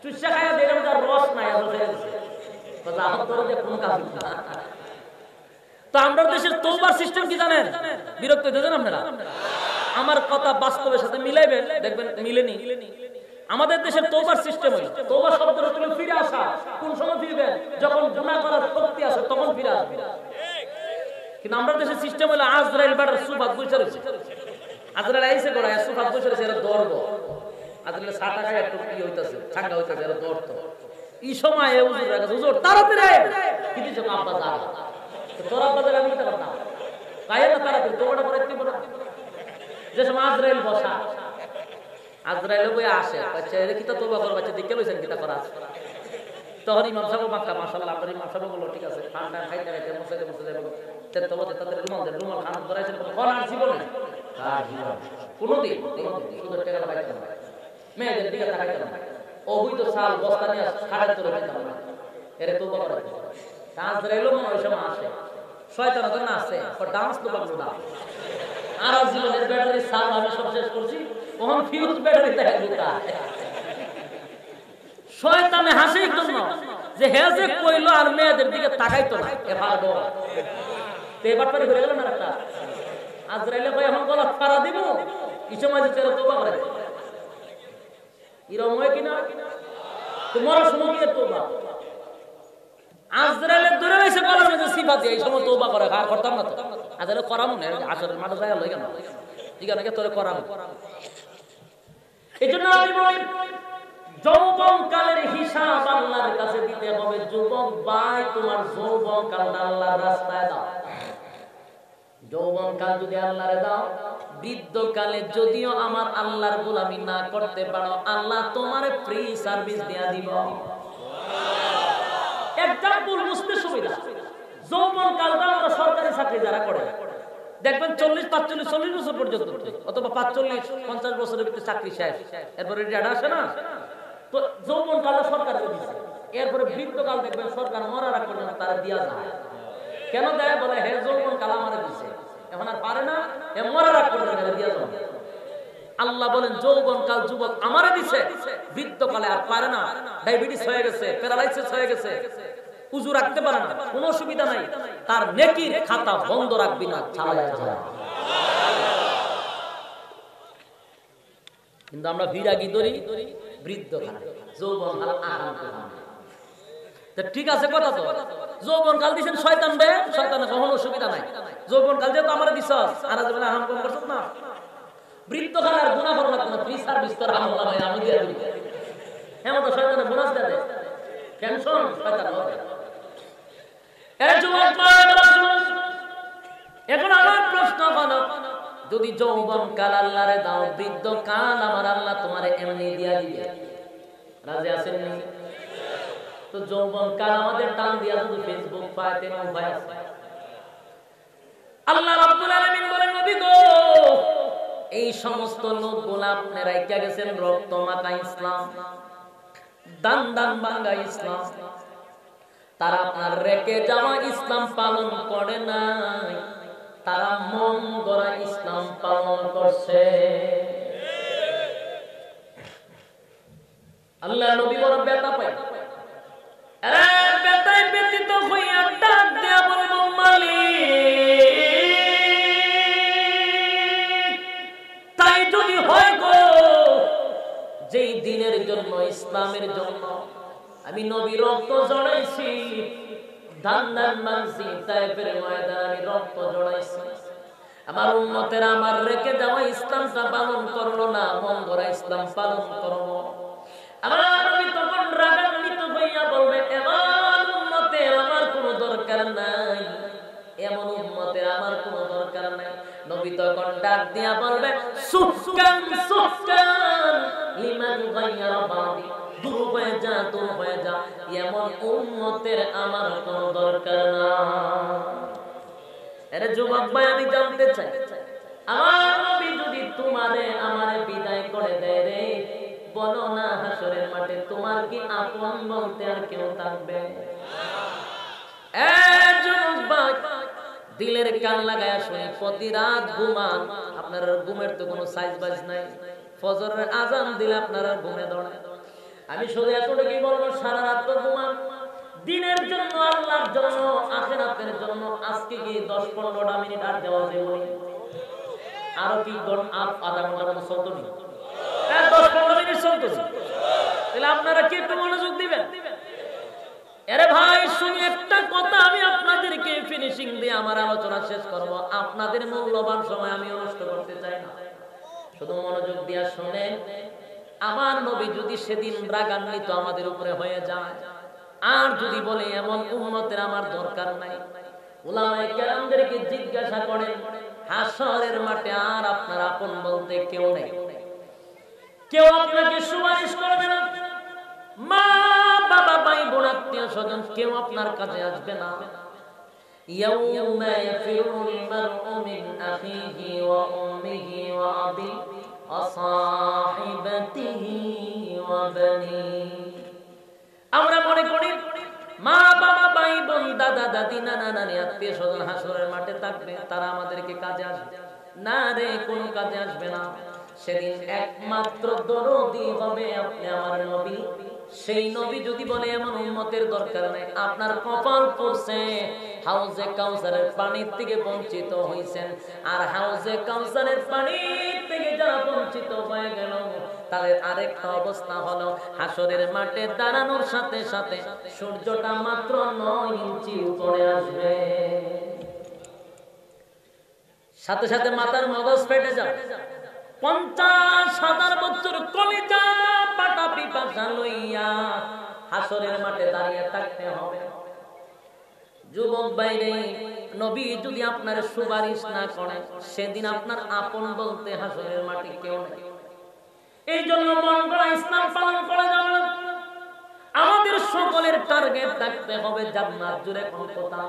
চুষা খাইয়া দেখলাম তার রস নাই আর ফেলে গেছে কথা আমার তোর যে কোনো কাজ না তো আমরা দেশের তওবার সিস্টেম কি জানেন বিরক্ত হইতেছেন আপনারা আমার কথা বাস্তবের সাথে মিলাইবেন দেখবেন মিলেনি আমাদের দেশের তওবার সিস্টেম হলো তওবা শব্দের অর্থ হলো ফিরে আসা কোন সময় ফিরবেন যখন গুনাহ করার শক্তি আসে তখন ফিরে আসবেন কিন্তু আমাদের দেশের সিস্টেম হলো আজরাইল বাটার সুবাদ বইছে রয়েছে আজরাইল আইছে গোড়া সুবাদ বইছে রয়েছে এর দরব আজরাইল 60 টাকা একটু কি হইতাছে ঠান্ডা হইতাছে এর দরদ এই সময় হুজুর রাখা হুজুর তাড়াতাড়ি কিন্তু যখন আব্বা যা তো তোর আব্বা যা আমি কথা না কায়ে না তাড়াতাড়ি তোমরা পরে কি বলো যে সময় আজরাইল বসা আজরাইল বই আসে বাচ্চা এর কিতা তওবা কর বাচ্চা দেখে লইছেন কিতা করা তখন ইমাম সাহেব মাক্কা মাশাআল্লাহ আপনার ইমাম সাহেব বলল ঠিক আছে ঠান্ডা খাইতে খাইতে মুসাইতে মুসাইতে তে তওবা তাদের রুমাল খান ধরাইছেন কোন আর জীবনে কোনদিন শুধু টাকা পাইতে না মেয়েদের দিকে তাকাইতে না ও হইতো সাল বস্তা নিয়ে খাড়া করে দিতাম না এর তওবা করে আজরাইল মনে ওই সময় আসে শয়তান তো না আসে ও ডান্স তো পাগল না আর জীবনের ব্যাটারি সাল আমি সব শেষ করছি ওহন ফিউজ ব্যাটারি তাই বুকা শয়তানে হাসে জন্য যে হেজে কইলো আর মেয়েদের দিকে তাকাইতো না এ ভালো তে ব্যাপারে ঘুরে গেল না একটা আজরাইলে কই এখন গলা ফাড়া দিব এই সময় যে তেরা তওবা করে এরকম হয় কিনা তোমার সময় কি তওবা আজরাইলের ধরে রইছে গলার মধ্যে সিফাত এই সময় তওবা করে আর করতাম না তো আজরাইল করামু না আসরের মাঠে যায় লই কেন ঠিক আছে তোরে করামু এজন্য আমি বলি যৌবন কালের হিসাব আল্লাহর কাছে দিতে হবে যুবক ভাই তোমার যৌবন কালটা আল্লাহর রাস্তায় দাও যৌবন কাল যদি আল্লাহরে দাও বৃদ্ধ কালে যদিও আমার আল্লাহর গোলামি না করতে পারো আল্লাহ তোমারে ফ্রি সার্ভিস দেয়া দিব এক্সাম্পল বুঝতে সুবিধা যৌবন কালটা আমরা সরকারি চাকরি যারা করে দেখবেন 40 45 40 বছর পর্যন্ত অথবা 45 50 বছরের ভিতরে চাকরি শেষ এরপরে রিটায়ার আসে না তো যৌবন কাল সরকারকে দিছে এরপরে বৃদ্ধ কাল দেখবেন সরকার মরার আগ পর্যন্ত তারা দিয়া যায় কেন দেয় বলে হে যৌবন কাল আমারে দিছে এখন আর পারে না এ মরার আগ পর্যন্ত দিয়া যায় আল্লাহ বলেন যৌবন কাল যুবক আমারে দিছে বৃদ্ধ কালে আর পারে না ডায়াবেটিস হয়ে গেছে প্যারালাইসিস হয়ে গেছে উযু রাখতে পারে না কোনো অসুবিধা নাই তার নেকির খাতা বন্ধ রাখবি না চালায়া যায় কিন্তু আমরা বিরাগী ধরি বৃদ্ধ কাল যৌবন কাল আরাম করে তো ঠিক আছে কথা তো যৌবন কাল দিবেন শয়তান বে শয়তানের কোনো অসুবিধা নাই যৌবন কাল যেহেতু আমরা দিছস আর জীবনে আরাম কম করছস না বৃদ্ধ কাল আর গুনাহ করব না ফ্রি সার্ভিস তোর আমল ভাই আমি দিয়া দিই এমন তো শয়তানের বোনাস দেয় টেনশন শয়তান হবে এখন আমার প্রশ্ন হলো যদি যৌবন কাল আল্লাহরে দাও বৃদ্ধ কাল আমার আল্লাহ তোমারে এমনি দিয়া দিবে রাজি আছেন নি তো যৌবন কাল আমাদের টান দিয়া যদি ফেসবুক পাইতে না উপায় আছে আল্লাহ রাব্বুল আলামিন বলেন নবী গো এই সমস্ত লোকগুলা আপনারা রাইখা গেছেন রক্ত মাখা ইসলাম দান দান ভাঙা ইসলাম তারা আপনার রেখে যাওয়া ইসলাম পালন করে নাই তারা মন গড়া ইসলাম পালন করছে আল্লাহ নবী বড় ব্যথা পায় আরে ব্যথায় ব্যথিত হইয়া জন্য, ইসলামের জন্য। আমি নবী রক্ত জড়াইছি, ধান্দার মানছি, তায়েফের ময়দানে আমি রক্ত জড়াইছি। আমার উম্মতেরা আমার রেখে যাওয়া ইসলামটা পালন করলো না, মন গড়া ইসলাম পালন করলো। আমার নবী তখন রাগান্বিত হইয়া বলবে, এমন উম্মতের আমার কোনো দরকার নাই, এমন উম্মতের আমার কোনো দরকার নাই। নবী তখন ডাক দিয়া বলবে, সুফকান সুফকান লিমান গায়রা বাদি, দূর হয়ে যা, দূর হয়ে যা, এমন উম্মতের আমার কোনো দরকার না। আরে যুবক ভাই, আমি জানতে চাই, আমার নবী যদি তোমারে আমারে বিদায় করে দেয় রে, বলো না হাসরের মাঠে তোমার কি আপন বলতে আর কেউ থাকবে? যুবক ভাই, দিলের কান লাগায়া শুনি, প্রতি রাত ঘুমান, আপনার ঘুমের তো কোনো সাইজ বাজ নাই। ফজরের আজান দিলে আপনারা ঘুমে দৌড়ায়। আমি শুধু এতটুকুই বলবো, সারা রাত তো ঘুমান, দিনের জন্য, আল্লাহর জন্য, আখিরাতের জন্য আজকে কি 10-15টা মিনিট আর দেওয়া যাবে? আরো কি আধা ঘন্টার মতো চলতো নি? 10-15 মিনিট চলতো, তাহলে আপনারা কি একটু মনোযোগ দিবেন? আরে ভাই শুনি একটা কথা, আমি আপনাদেরকে ফিনিশিং দিয়ে আমার আলোচনা শেষ করব। আপনাদের মূল্যবান সময় আমি নষ্ট করতে চাই না, শুধু মনোযোগ দিয়া শুনেন। আমার নবী যদি সেদিন রাগান্বিত আমাদের উপরে হয়ে যায়, আর যদি বলে এমন উম্মতের আমার দরকার নাই, উলামায়ে কেরামদেরকে জিজ্ঞাসা করেন, হাসরের মাঠে আর আপনার আপন বলতে কেউ নেই, কেউ আপনাকে সুপারিশ করবে না, মা বাবা ভাই বোন আত্মীয় স্বজন কেউ আপনার কাছে আসবে না। ইয়াউমা ইয়াফিরুল মারউ মিন আখিহি ওয়া উম্মিহি ওয়া আবি ওয়া সাহিবাতিহি ওয়া বানি। আমরা মনে করি মা বাবা ভাই বোন দাদা দাদি নানা নানি আত্মীয় স্বজন হাসরের মাঠে থাকবে, তারা আমাদেরকে কাজে আসবে না রে, কোনো কাজে আসবে না। সেদিন একমাত্র দরদি হবে আপনি আমার নবী। সেই নবী যদি বলে এমন উম্মতের দরকার নাই, আপনার কপাল পড়ছে হাউজে কাউসারের পানির থেকে বঞ্চিত হইছেন। আর হাউজে কাউসারের পানির থেকে যারা বঞ্চিত হয়ে গেল, তাদের আরেকটা অবস্থা হলো, হাসরের মাঠে দাঁড়ানোর সাথে সাথে সূর্যটা মাত্র 9 ইঞ্চি উপরে আসবে, সাথে সাথে মাথার মগজ ফেটে যাবে। 50,000 বছর কলিজা পাটা পিপাসা লইয়া হাসরের মাঠে দাঁড়িয়ে থাকতে হবে। যুবক বাইরে, নবী যদি আপনার সুপারিশ না করে, সেদিন আপনার আপন বলতে হাসরের মাঠে কেউ নেই। এই জন্য মন গড়া ইসলাম পালন করা যাবে না। আমাদের সকলের টার্গেট থাকতে হবে জান্নাত। জুড়ে কোন কথা?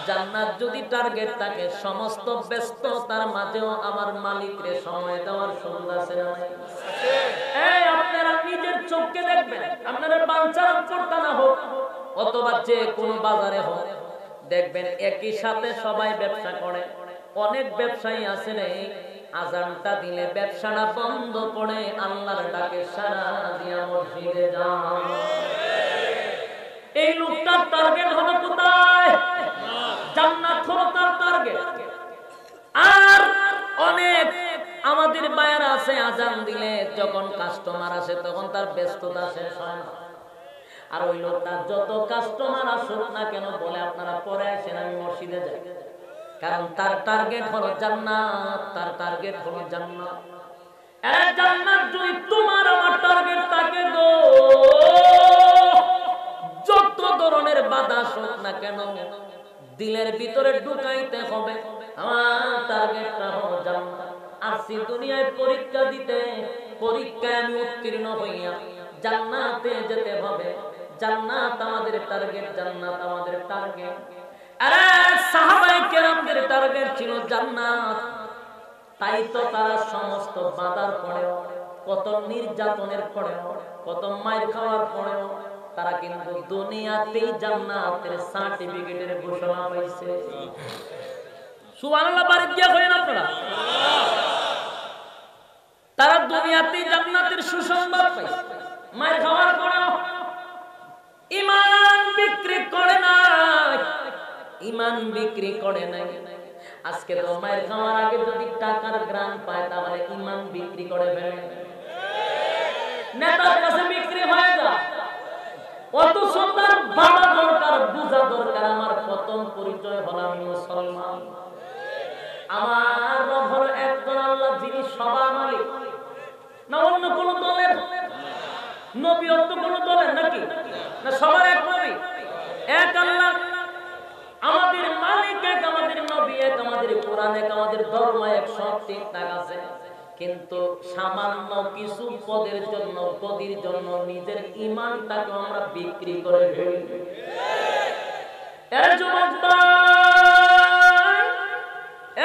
জান্নাত যদি টার্গেট থাকে, সমস্ত ব্যস্ততার মাঝেও আমার মালিকরে সময় দেওয়ার সুযোগ আছে না? এই আপনারা নিজের চোখকে দেখবেন, আপনারা বাঞ্ছার করতে না হোক অথবা যে কোনো বাজারে হোক, দেখবেন একই সাথে সবাই ব্যবসা করে। অনেক ব্যবসায়ী আছে রে, আজানটা দিলে ব্যবসাটা বন্ধ করে আল্লাহর ডাকে সারা দিয়া মসজিদে যান। এই লোকটার টার্গেট হবে কোথায়? জান্নাত হলো তার টার্গেট। আর অনেক আমাদের বায়ার আছে, আজান দিলে যখন কাস্টমার আসে তখন তার ব্যস্ততা শেষ হয় না। আর ওই লোকটা যত কাস্টমার আসুক না কেন বলে, আপনারা পরে আসেন, আমি মসজিদে যাই, কারণ তার টার্গেট হলো জান্নাত, তার টার্গেট হলো জান্নাত। এই জান্নাত যদি তোমার আমার টার্গেট থাকে গো, যত ধরনের বাধা আসুক না কেন দিলের ভিতরে ঢুকাইতে হবে, আমার টার্গেটটা হলো জান্নাত। আসছি দুনিয়ায় পরীক্ষা দিতে, পরীক্ষায় আমি উত্তীর্ণ হইয়া জান্নাতে যেতে হবে। জান্নাত আমাদের টার্গেট, জান্নাত আমাদের টার্গেট। আরে সাহাবায়ে কেরামদের টার্গেট ছিল জান্নাত, তাই তো তারা সমস্ত বাধার পরেও, কত নির্যাতনের পরেও, কত মাইর খাওয়ার পরেও তারা কিন্তু দুনিয়াতেই জান্নাতের সার্টিফিকেটের ঘোষণা পাইছে। সুবহানাল্লাহ, বাড়ি গিয়া কইেন আপনারা, তারা দুনিয়াতেই জান্নাতের সুসংবাদ পাইছে। মাইর খাওয়ার পরেও ঈমান বিক্রি করে না, ঈমান বিক্রি করে নাই। আজকে তো মায়ের খাওয়ার আগে যদি টাকার গ্রাম পায়, তাহলে ঈমান বিক্রি করে ফেলে। নেতার কাছে বিক্রি হয়ে যায়। অথচ তার বাবা দরকার, বুঝা দরকার আমার প্রথম পরিচয় হলো আমি মুসলমান। আমার রব হলো একজন আল্লাহ, যিনি সবার মালিক। না অন্য কোন দলের নবী, অন্য কোন দলের নাকি? না সবার এক নবী, এক আল্লাহ। আমাদের মালিক এক, আমাদের নবী এক, আমাদের কোরআন এক, আমাদের ধর্ম এক, সব ঠিকঠাক আছে। কিন্তু সামান্য কিছু পদের জন্য, পদের জন্য নিজের ঈমানটাকে আমরা বিক্রি করে ফেলি। এর জন্য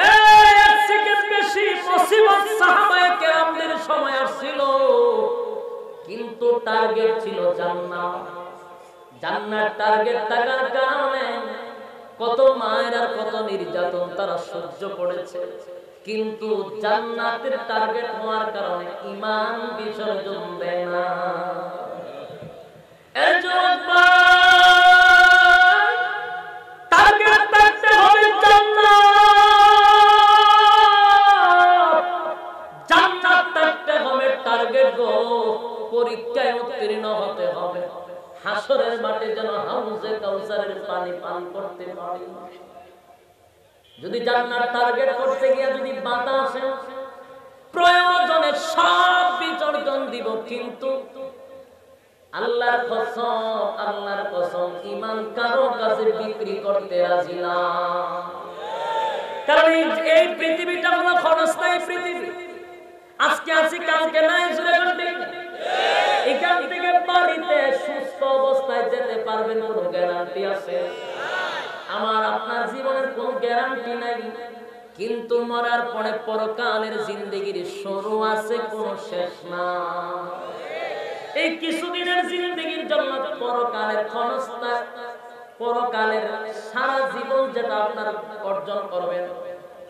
এর থেকে বেশি মুসিবত সাহাবায়ে কেরামদের সময় আসছিল, কিন্তু টার্গেট ছিল জান্নাত। জান্নাত টার্গেট থাকার কারণে কত মায়ের আর কত নির্যাতন তারা সহ্য করেছে, কিন্তু জান্নাতের টার্গেট হওয়ার কারণে ঈমান বিসর্জন দেয় না। এর জন্য টার্গেট থাকতে হবে জান্নাত, জান্নাত থাকতে হবে টার্গেট গো। পরীক্ষায় উত্তীর্ণ হতে হবে, হাসরের মাঠে যেন হাউজে কাউসারের পানি পান করতে পারি। যদি জান্নাত টার্গেট করতে গিয়ে যদি বাধা আসে, প্রয়োজনে সব বিসর্জন দিব, কিন্তু আল্লাহর কসম, আল্লাহর কসম, ঈমান কারো কাছে বিক্রি করতে রাজি না। কারণ এই পৃথিবীটা হলো ক্ষণস্থায়ী পৃথিবী। আজকে আছি, কালকে নাই। এখান থেকে বাড়িতে সুস্থ অবস্থায় যেতে পারবেন কোনো গ্যারান্টি আছে? আমার আপনার জীবনের কোনো গ্যারান্টি নাই। কিন্তু মরার পরে পরকালের জিন্দেগির শুরু আছে, কোনো শেষ না। এই কিছুদিনের জিন্দেগির জন্য পরকালের ক্ষণস্থায়ী, পরকালের সারা জীবন যেটা আপনার অর্জন করবেন,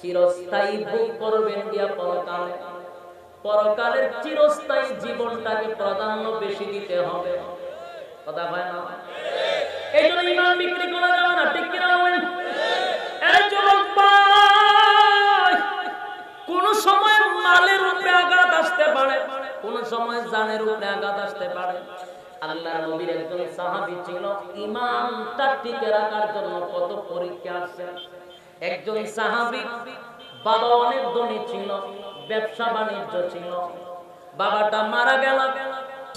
চিরস্থায়ী ভোগ করবেন দিয়া পরকালে। পরকালের চিরস্থায়ী জীবনটাকে প্রাধান্য বেশি দিতে হবে। কথা হয় না? এই জন্য ঈমান বিক্রি করা যাবে না, ঠিক কিনা বলেন? এই জন্য কোন সময় মালের উপরে আঘাত আসতে পারে, কোন সময় জানের উপরে আঘাত আসতে পারে। আল্লাহর নবীর একজন সাহাবী ছিল, ঈমানটা টিকে রাখার জন্য কত পরীক্ষা আসছে। একজন সাহাবী, বাবা অনেক ধনী ছিল, ব্যবসা বাণিজ্য ছিল। বাবাটা মারা গেল,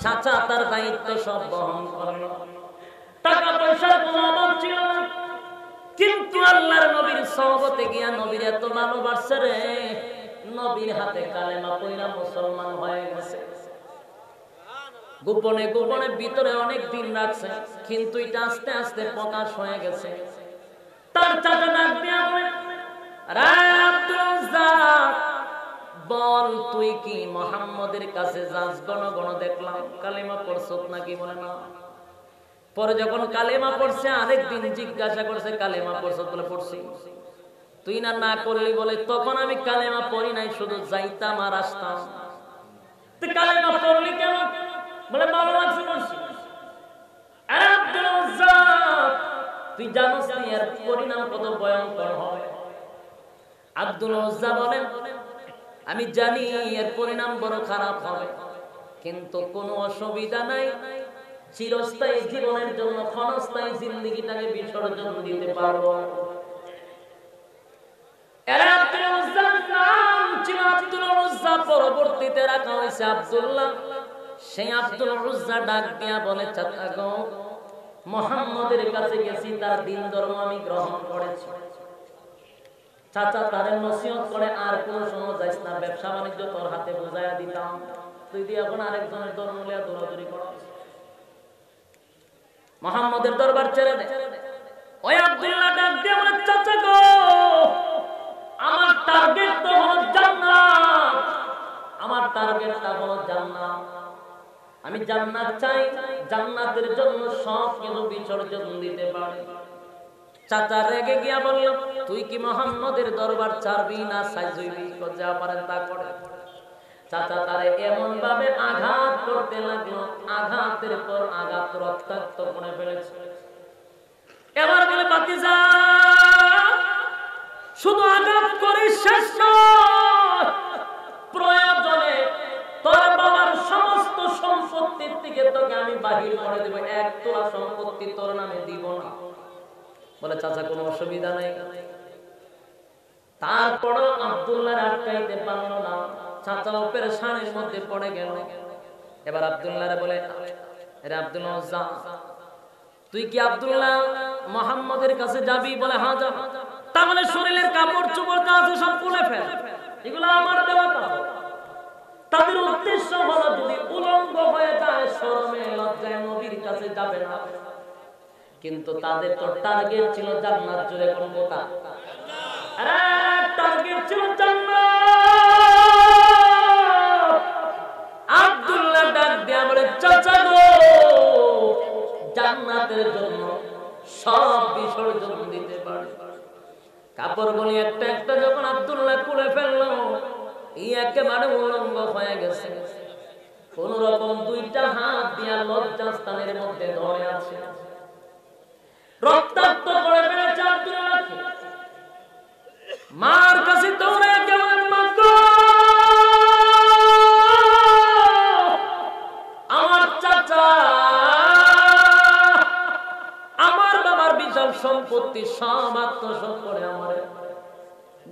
চাচা তার দায়িত্ব সব বহন করল। টাকা পয়সার কোনো অভাব ছিল না, কিন্তু আল্লাহর নবীর সহবতে গিয়া নবীর এত ভালোবাসছে রে, নবীর হাতে কালেমা পড়া মুসলমান হয়ে গেছে। গোপনে গোপনে ভিতরে অনেক দিন রাখছে, কিন্তু এটা আস্তে আস্তে প্রকাশ হয়ে গেছে। তার চাচা ডাক দিয়া বলে, আব্দুল রাজ্জাক, বল তুই কি মুহাম্মদের কাছে যাস? গণ গণ দেখলাম কালেমা পড়ছস নাকি? বলে না। পরে যখন কালেমা পড়ছে, আরেকদিন জিজ্ঞাসা করছে, কালেমা পড়ছস? বলে পড়ছি। তুই না না করলি? বলে তখন আমি কালেমা পড়ি নাই, শুধু যাইতাম আর আসতাম। তুই কালেমা পড়লি কেন? বলে ভালো লাগছে পড়ছি। আব্দুল রাজ্জাক, তুই জানোস না এর পরিণাম কত ভয়ঙ্কর হবে? আব্দুল রাজ্জাক বলেন, আমি জানি এর পরিণাম বড় খারাপ হবে, কিন্তু কোনো অসুবিধা নাই। চিরস্থায়ী জীবনের জন্য ক্ষণস্থায়ী জিন্দেগিটাকে বিসর্জন দিতে পারবো। পরবর্তীতে রাখা হয়েছে আব্দুল্লাহ। সেই আব্দুল উজ্জা ডাক দিয়া বলে, চাচা গো, মুহাম্মদের কাছে গেছি, তার দিন ধর্ম আমি গ্রহণ করেছি। চাচা তারে নসিহত করে, আর কোন সময় যাইস না, ব্যবসা বাণিজ্য তোর হাতে বোঝাইয়া দিতাম, তুই দিয়ে এখন আরেকজনের ধর্ম লিয়া দৌড়াদৌড়ি কর, মুহাম্মদের দরবার ছেড়ে দে। ওই আব্দুল্লাহ ডাক দিয়ে বলে, চাচা গো, আমার টার্গেট তো হলো জান্নাত, আমার টার্গেটটা হলো জান্নাত। আমি জান্নাত চাই, জান্নাতের জন্য সব কিছু বিসর্জন দিতে পারি। চাচা রেগে গিয়া বলল, তুই কি মুহাম্মদের দরবার ছাড়বি না সাইজইবি? যা পারেন তা করে। চাচা তারে এমন ভাবে আঘাত করতে লাগলো, আঘাতের পর আঘাত রক্তাক্ত করে ফেলেছে। এবার বলে, ভাতিজা, শুধু আঘাত করে শেষ নয়, প্রয়োজনে তোর বাবার সমস্ত সম্পদ আমি বাহির করে দেব, এক তোলা সম্পত্তি তোর নামে দিব না। বলে চাচা কোনো অসুবিধা নেই। তারপরও আব্দুল্লাহ আটকাইতে পারলো না, চাচা পেরেশানির মধ্যে পড়ে গেল। এবার আব্দুল্লাহরে বলে, আরে আব্দুল্লাহ যা, তুই কি আব্দুল্লাহ মুহাম্মদের কাছে যাবি? বলে হ্যাঁ যাব। তাহলে শরীরের কাপড় চোপড় যা আছে সব খুলে ফেল, এগুলো আমার দেওয়া কাপড়। তাদের উদ্দেশ্য হলো যদি উলঙ্গ হয়ে যায় শরমে লজ্জায় নবীর কাছে যাবে না, কিন্তু তাদের তো টার্গেট ছিল জান্নাত। জুড়ে কোন কথা? আরে টার্গেট ছিল জান্নাত। আব্দুল্লাহ ডাক দিয়া বলে, চাচা গো, জান্নাতের জন্য সব বিসর্জন দিতে পারে। কাপড় বলি একটা একটা যখন আব্দুল্লাহ খুলে ফেললো, একেবারে উলঙ্গ হয়ে গেছে। কোন রকম দুইটা হাত দিয়া লজ্জাস্থানের মধ্যে ধরে আছে, রক্তাক্ত করে ফেলেছে আব্দুল্লাহকে। মার কাছে দৌড়ে গেলেন, মা গো, আমার চাচা, আমার বাবার বিশাল সম্পত্তি সব আত্মসাৎ করে আমার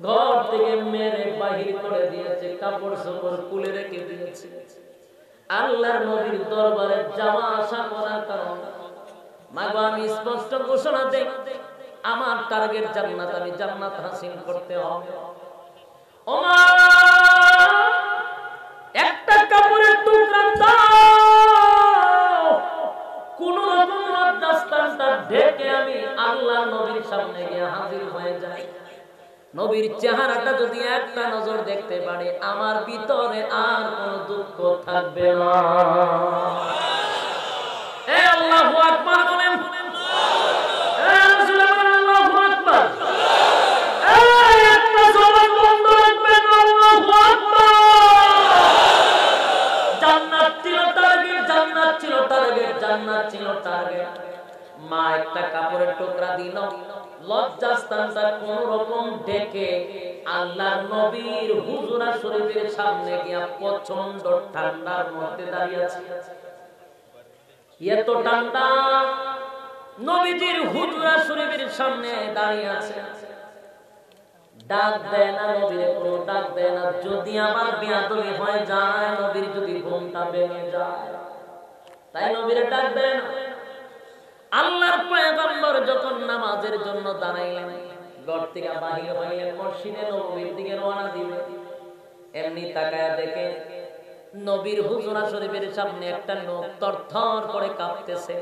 ঘর থেকে মেরে বাহির করে দিয়েছে, কাপড় চোপড় খুলে রেখে দিয়েছে। আল্লাহর নবীর দরবারে যাওয়া আসা করার কারণে মাগো আমি স্পষ্ট ঘোষণা দেই, আমার টার্গেট জান্নাত, আমি জান্নাত হাসিল করতে হবে। ও মা, একটা কাপড়ের টুকরা দাও, কোন রকম লজ্জাস্থানটা ঢেকে আমি আল্লাহর নবীর সামনে গিয়ে হাজির হয়ে যাই। নবীর চেহারাটা যদি একটা নজর দেখতে পারে, আমার ভিতরে আর কোন দুঃখ থাকবে না। এ আল্লাহু আকবার বলেন, এ রাসূল আল্লাহু আকবার, একটা জবান বন্ধ রাখবেন, আল্লাহু আকবার। জান্নাত ছিল টার্গেট, জান্নাত ছিল টার্গেট, জান্নাত ছিল টার্গেট। মা একটা কাপড়ের টুকরা দিল, লজ্জাস্থানটা কোন রকম ঢেকে আল্লাহর নবীর হুজরা শরীফের সামনে গিয়া প্রচন্ড ঠান্ডার মধ্যে দাঁড়িয়ে আছে। এত ঠান্ডা, নবীজির হুজরা শরীফের সামনে দাঁড়িয়ে আছে। ডাক দেয় না নবীর, কোনো ডাক দেয় না। যদি আমার বিয়াদবি হয়ে যায়, নবীর যদি ঘুমটা ভেঙে যায়, তাই নবীর ডাক দেয় না। আল্লাহর পয়গম্বর যখন নামাজের জন্য দাঁড়াইলেন, ঘর থেকে বাহির হইলেন, মসজিদে নববীর দিকে রওনা দিলেন, এমনি তাকায়া দেখে নবীর হুজরা শরীফের সামনে একটা লোক থরথর করে কাঁপতেছে।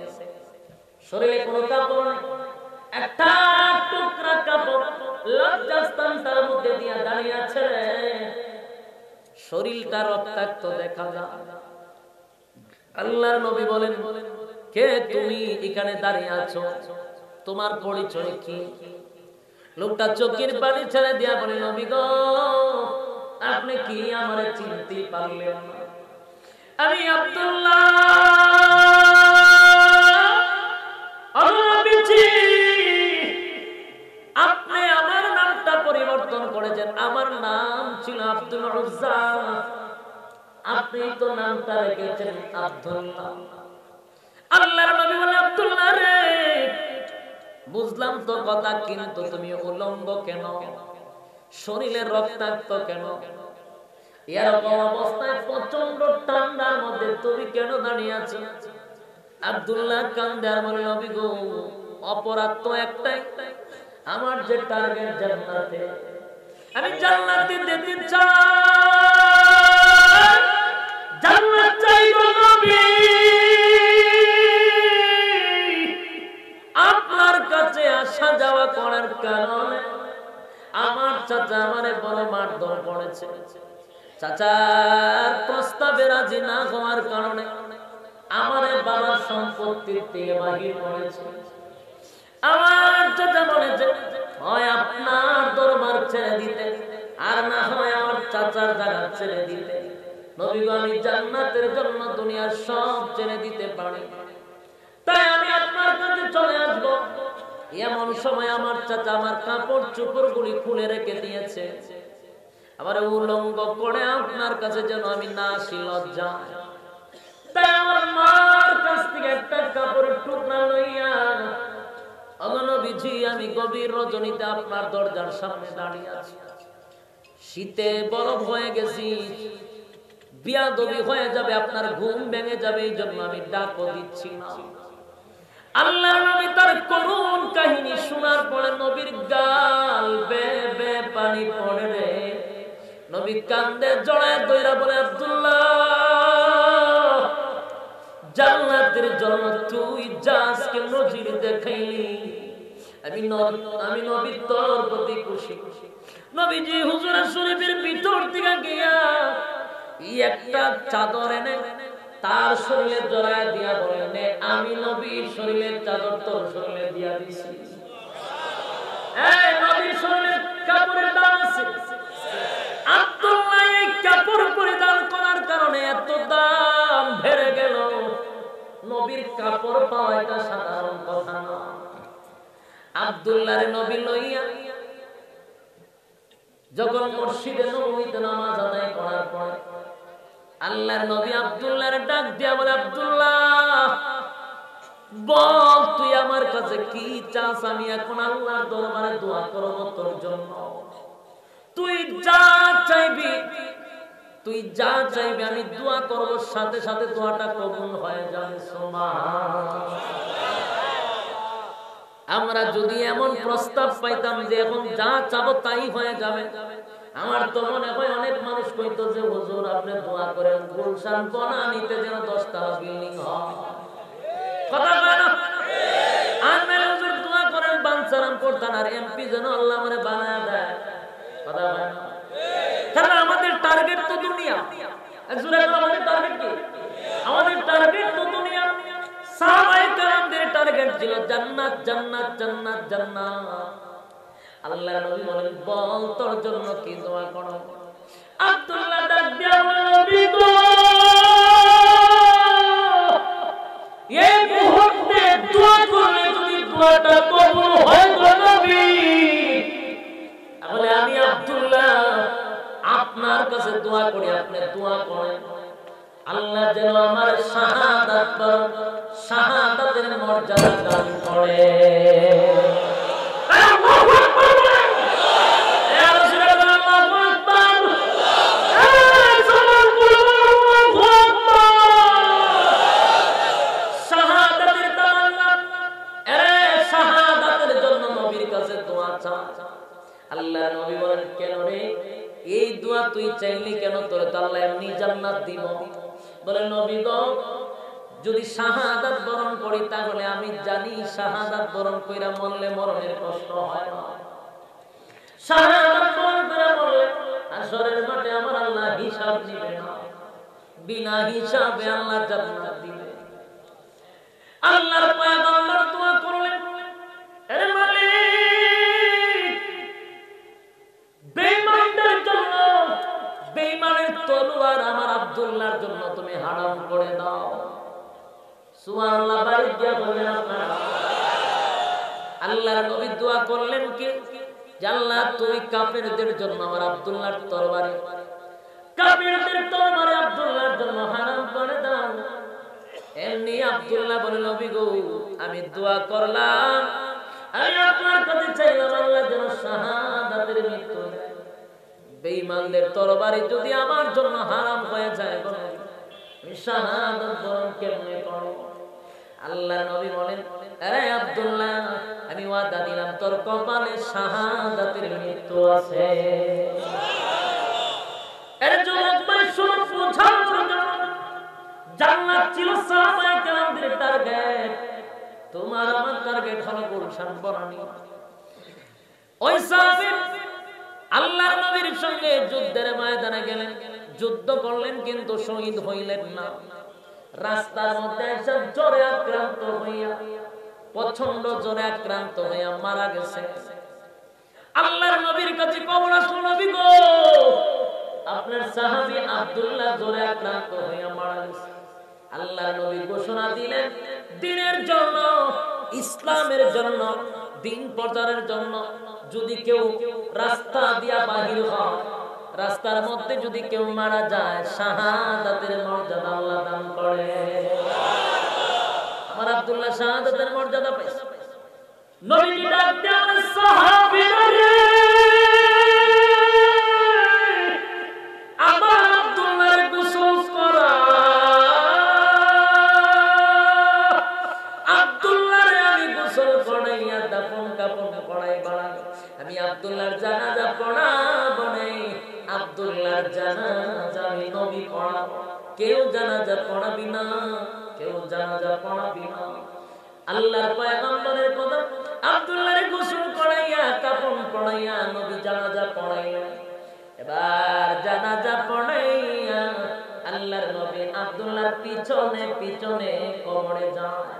শরীরে কোনো কাপড় নেই, একটা টুকরা কাপড় লজ্জাস্থানটার মধ্যে দিয়ে দাঁড়িয়ে আছে। শরীরটা রক্তাক্ত দেখা যায়। আল্লাহর নবী বলেন, কে তুমি এখানে দাঁড়িয়ে আছো? তোমার পরিচয় কি? লোকটা চোখের পানি ছেড়ে দিয়া বলে, নবী গো, আপনি কি আমারে চিনতে পারলেন না? আমি আব্দুল্লাহ, আপনি আমার নামটা পরিবর্তন করেছেন, আমার নাম ছিল আব্দুল উজ্জা, আপনি তো নামটা রেখেছেন আব্দুল্লাহ। আল্লাহর নবী বলে, আব্দুল্লাহ রে, বুঝলাম তো কথা, কিন্তু তুমি উলঙ্গ কেন? শরীরে রক্তাক্ত কেন? এরকম অবস্থায় প্রচন্ড ঠান্ডার মধ্যে তুমি কেন দাঁড়িয়ে আছো? আব্দুল্লাহ কান্দে আর বলে, নবী গো, অপরাধ তো একটাই, আমার যে টার্গেট জান্নাতে, আমি জান্নাতে যেতে চাই, জান্নাত চাই গো নবী। আপনার কাছে আসা যাওয়া করার কারণে আমার চাচা আমারে বড় মারধর করেছে। চাচার প্রস্তাবে রাজি না হওয়ার কারণে আমারে বাবার সম্পত্তির থেকে বাহির করেছে। আমার চাচা বলেছে, হয় আপনার দরবার ছেড়ে দিতে, আর না হয় আমার চাচার জায়গা ছেড়ে দিতে। নবী গো, আমি জান্নাতের জন্য দুনিয়ার সব ছেড়ে দিতে পারি, তাই আমি আপনার কাছে চলে আসবো। এমন সময় আমার চাচা আমার কাপড় চোপড় গুলি খুলে রেখে দিয়েছে, আমার উলঙ্গ করে আপনার কাছে যেন আমি না আসি লজ্জা। তাই আমার মার কাছ থেকে একটা কাপড়ের টুকরা লইয়া নবীজি আমি গভীর রজনীতে আপনার দরজার সামনে দাঁড়িয়ে আছি, শীতে বরফ হয়ে গেছি, বিয়াদবি হয়ে যাবে, আপনার ঘুম ভেঙে যাবে, এই জন্য আমি ডাকও দিচ্ছি না। আল্লাহর নবী তার করুণ কাহিনী শোনার পরে নবীর গাল বেয়ে বেয়ে পানি পড়ে রে। নবী কান্দে জড়ায় দইরা বলে, আব্দুল্লাহ, জান্নাতের জন্য তুই জাজকে নজির দেখাইলি, আমি নবী তোর প্রতি খুশি। নবীজি হুজুর শরীফের ভিতর থেকে গিয়া একটা চাদর এনে তার শরীরে জড়ায় দিয়া বলেন, আমি নবীর শরীরের চাদর তোর শরীরে দিয়া দিছি। এই নবীর শরীরের কাপড়ের দাম আছে। আব্দুল্লাহ এই কাপড় পরিধান করার কারণে এত দাম বেড়ে গেল। নবীর কাপড় পাওয়া এটা সাধারণ কথা না। আব্দুল্লাহর নবী লইয়া যখন মসজিদে নববীতে নামাজ আদায় করার পর আল্লাহর নবী আব্দুল্লাহর ডাক দিয়া বলে, আব্দুল্লাহ বল তুই আমার কাছে কি চাস, আমি এখন আল্লাহর দরবারে দোয়া করব তোর জন্য। তুই যা চাইবি আমি দোয়া করব, সাথে সাথে দোয়াটা কবুল হয়ে যাবে। সুবহানাল্লাহ। আমরা যদি এমন প্রস্তাব পাইতাম যে এখন যা চাবো তাই হয়ে যাবে, আমার তো মনে হয় অনেক মানুষ কইতো যে হুজুর আপনি দোয়া করেন গুলশান বনানীতে যেন 10 তলা বিল্ডিং হয়। কথা কয় না? আর মেলে হুজুর দোয়া করেন বাঞ্ছারামপুর থানার এমপি যেন আল্লাহ আমারে বানায় দেয়। কথা কয় না? কারণ আমাদের টার্গেট তো দুনিয়া। জোরে বলো, আমাদের টার্গেট কি? আমাদের টার্গেট তো দুনিয়া। সাহাবায়ে কেরামদের টার্গেট ছিল জান্নাত, জান্নাত, জান্নাত, জান্নাত। আল্লাহর নবী বলেন, বল তোর জন্য কি দোয়া করব। আব্দুল্লাহ ডাক দিয়া বলে, নবী গো, এই মুহূর্তে দোয়া করলে যদি দোয়াটা কবুল হয় গো নবী, তাহলে আমি আব্দুল্লাহ আপনার কাছে দোয়া করি, আপনি দোয়া করেন আল্লাহ যেন আমার শাহাদাতের মর্যাদা দান করে। শাহাদাতের জন্য নবীর কাছে দোয়া চাও। আল্লাহ নবী বলেন, কেন রে এই দোয়া তুই চাইলি কেন? তোর তো আল্লাহ এমনি জান্নাত দিব। বলে, নবী গো, যদি শাহাদাত বরণ করি তাহলে আমি জানি শাহাদাত বরণ কইরা মরলে মরণের কষ্ট হয় না। শাহাদাত বরণ কইরা মরলে হাশরের মাঠে আমার আল্লাহ হিসাব নিবে না, বিনা হিসাবে আল্লাহ জান্নাত দিবে। আল্লাহর পয়গম্বর দোয়া করলেন, আরে মালিক, বেঈমানদের জন্য বেঈমানের তলোয়ার আমার আব্দুল্লাহর জন্য তুমি হারাম করে দাও। সুবহানাল্লাহ। বাড়ি দিয়া বলেন আপনারা। আল্লাহর নবী দোয়া করলেন কি, যে আল্লাহ তুমি কাফেরদের জন্য আমার আব্দুল্লাহর তরবারি, কাফেরদের তরবারি আব্দুল্লাহর জন্য হারাম করে দাও। এমনি আব্দুল্লাহ বলে, নবী গো, আমি দোয়া করলাম, আমি আপনার কাছে চাইলাম আল্লাহ যেন শাহাদাতের মৃত্যু দেয়। বেঈমানদের তরবারি যদি আমার জন্য হারাম হয়ে যায়, আমি শাহাদাত বরণ কেমনে করব? আল্লাহ নবী বলেন, আরে আব্দুল্লাহ, আমি ওয়াদা দিলাম তোর কপালে শাহাদাতের মৃত্যু আছে। এর যুবক ভাই শুনুন, বুঝার জন্য জান্নাত ছিল সাহাবায়ে কেরামদের টার্গেট, তোমার আমার টার্গেট হলো গুলশান বনানী। ওই সাহাবী আল্লাহর নবীর সঙ্গে যুদ্ধের ময়দানে গেলেন, যুদ্ধ করলেন কিন্তু শহীদ হইলেন না। রাস্তার মধ্যে এসে জ্বরে আক্রান্ত হইয়া, প্রচন্ড জ্বরে আক্রান্ত হইয়া মারা গেছে। আল্লাহর নবীর কাছে খবর আসলো, নবী গো, আপনার সাহাবী আব্দুল্লাহ জ্বরে আক্রান্ত হইয়া মারা গেছে। আল্লাহর নবী ঘোষণা দিলেন, দ্বীনের জন্য, ইসলামের জন্য, দ্বীন প্রচারের জন্য যদি কেউ রাস্তা দিয়া বাহির হয়, রাস্তার মধ্যে যদি কেউ মারা যায় শাহাদাতের মর্যাদা আল্লাহ দান করে। আমার আব্দুল্লাহ শাহাদাতের মর্যাদা পাইছে। নবীজি ডাক দিয়ে বলে, সাহাবীরা রে, আমার আব্দুল্লাহর গোসল করা। আব্দুল্লাহরে আমি গোসল করাইয়া দাফন কাফন করাই বাড়াই, আমি আব্দুল্লাহর জানাজা পড়াবো নাই। আব্দুল্লাহর জানাজা আমি নবী পড়াবো। কেউ জানাজা পড়াবি না, কেউ জানাজা পড়াবি না। আল্লাহর পয়গম্বরের কথা, আব্দুল্লাহরে গোসল করাইয়া কাফন পড়াইয়া নবী জানাজা পড়াইয়া, এবার জানাজা পড়াইয়া আল্লাহর নবী আব্দুল্লাহর পিছনে পিছনে কবরে যায়।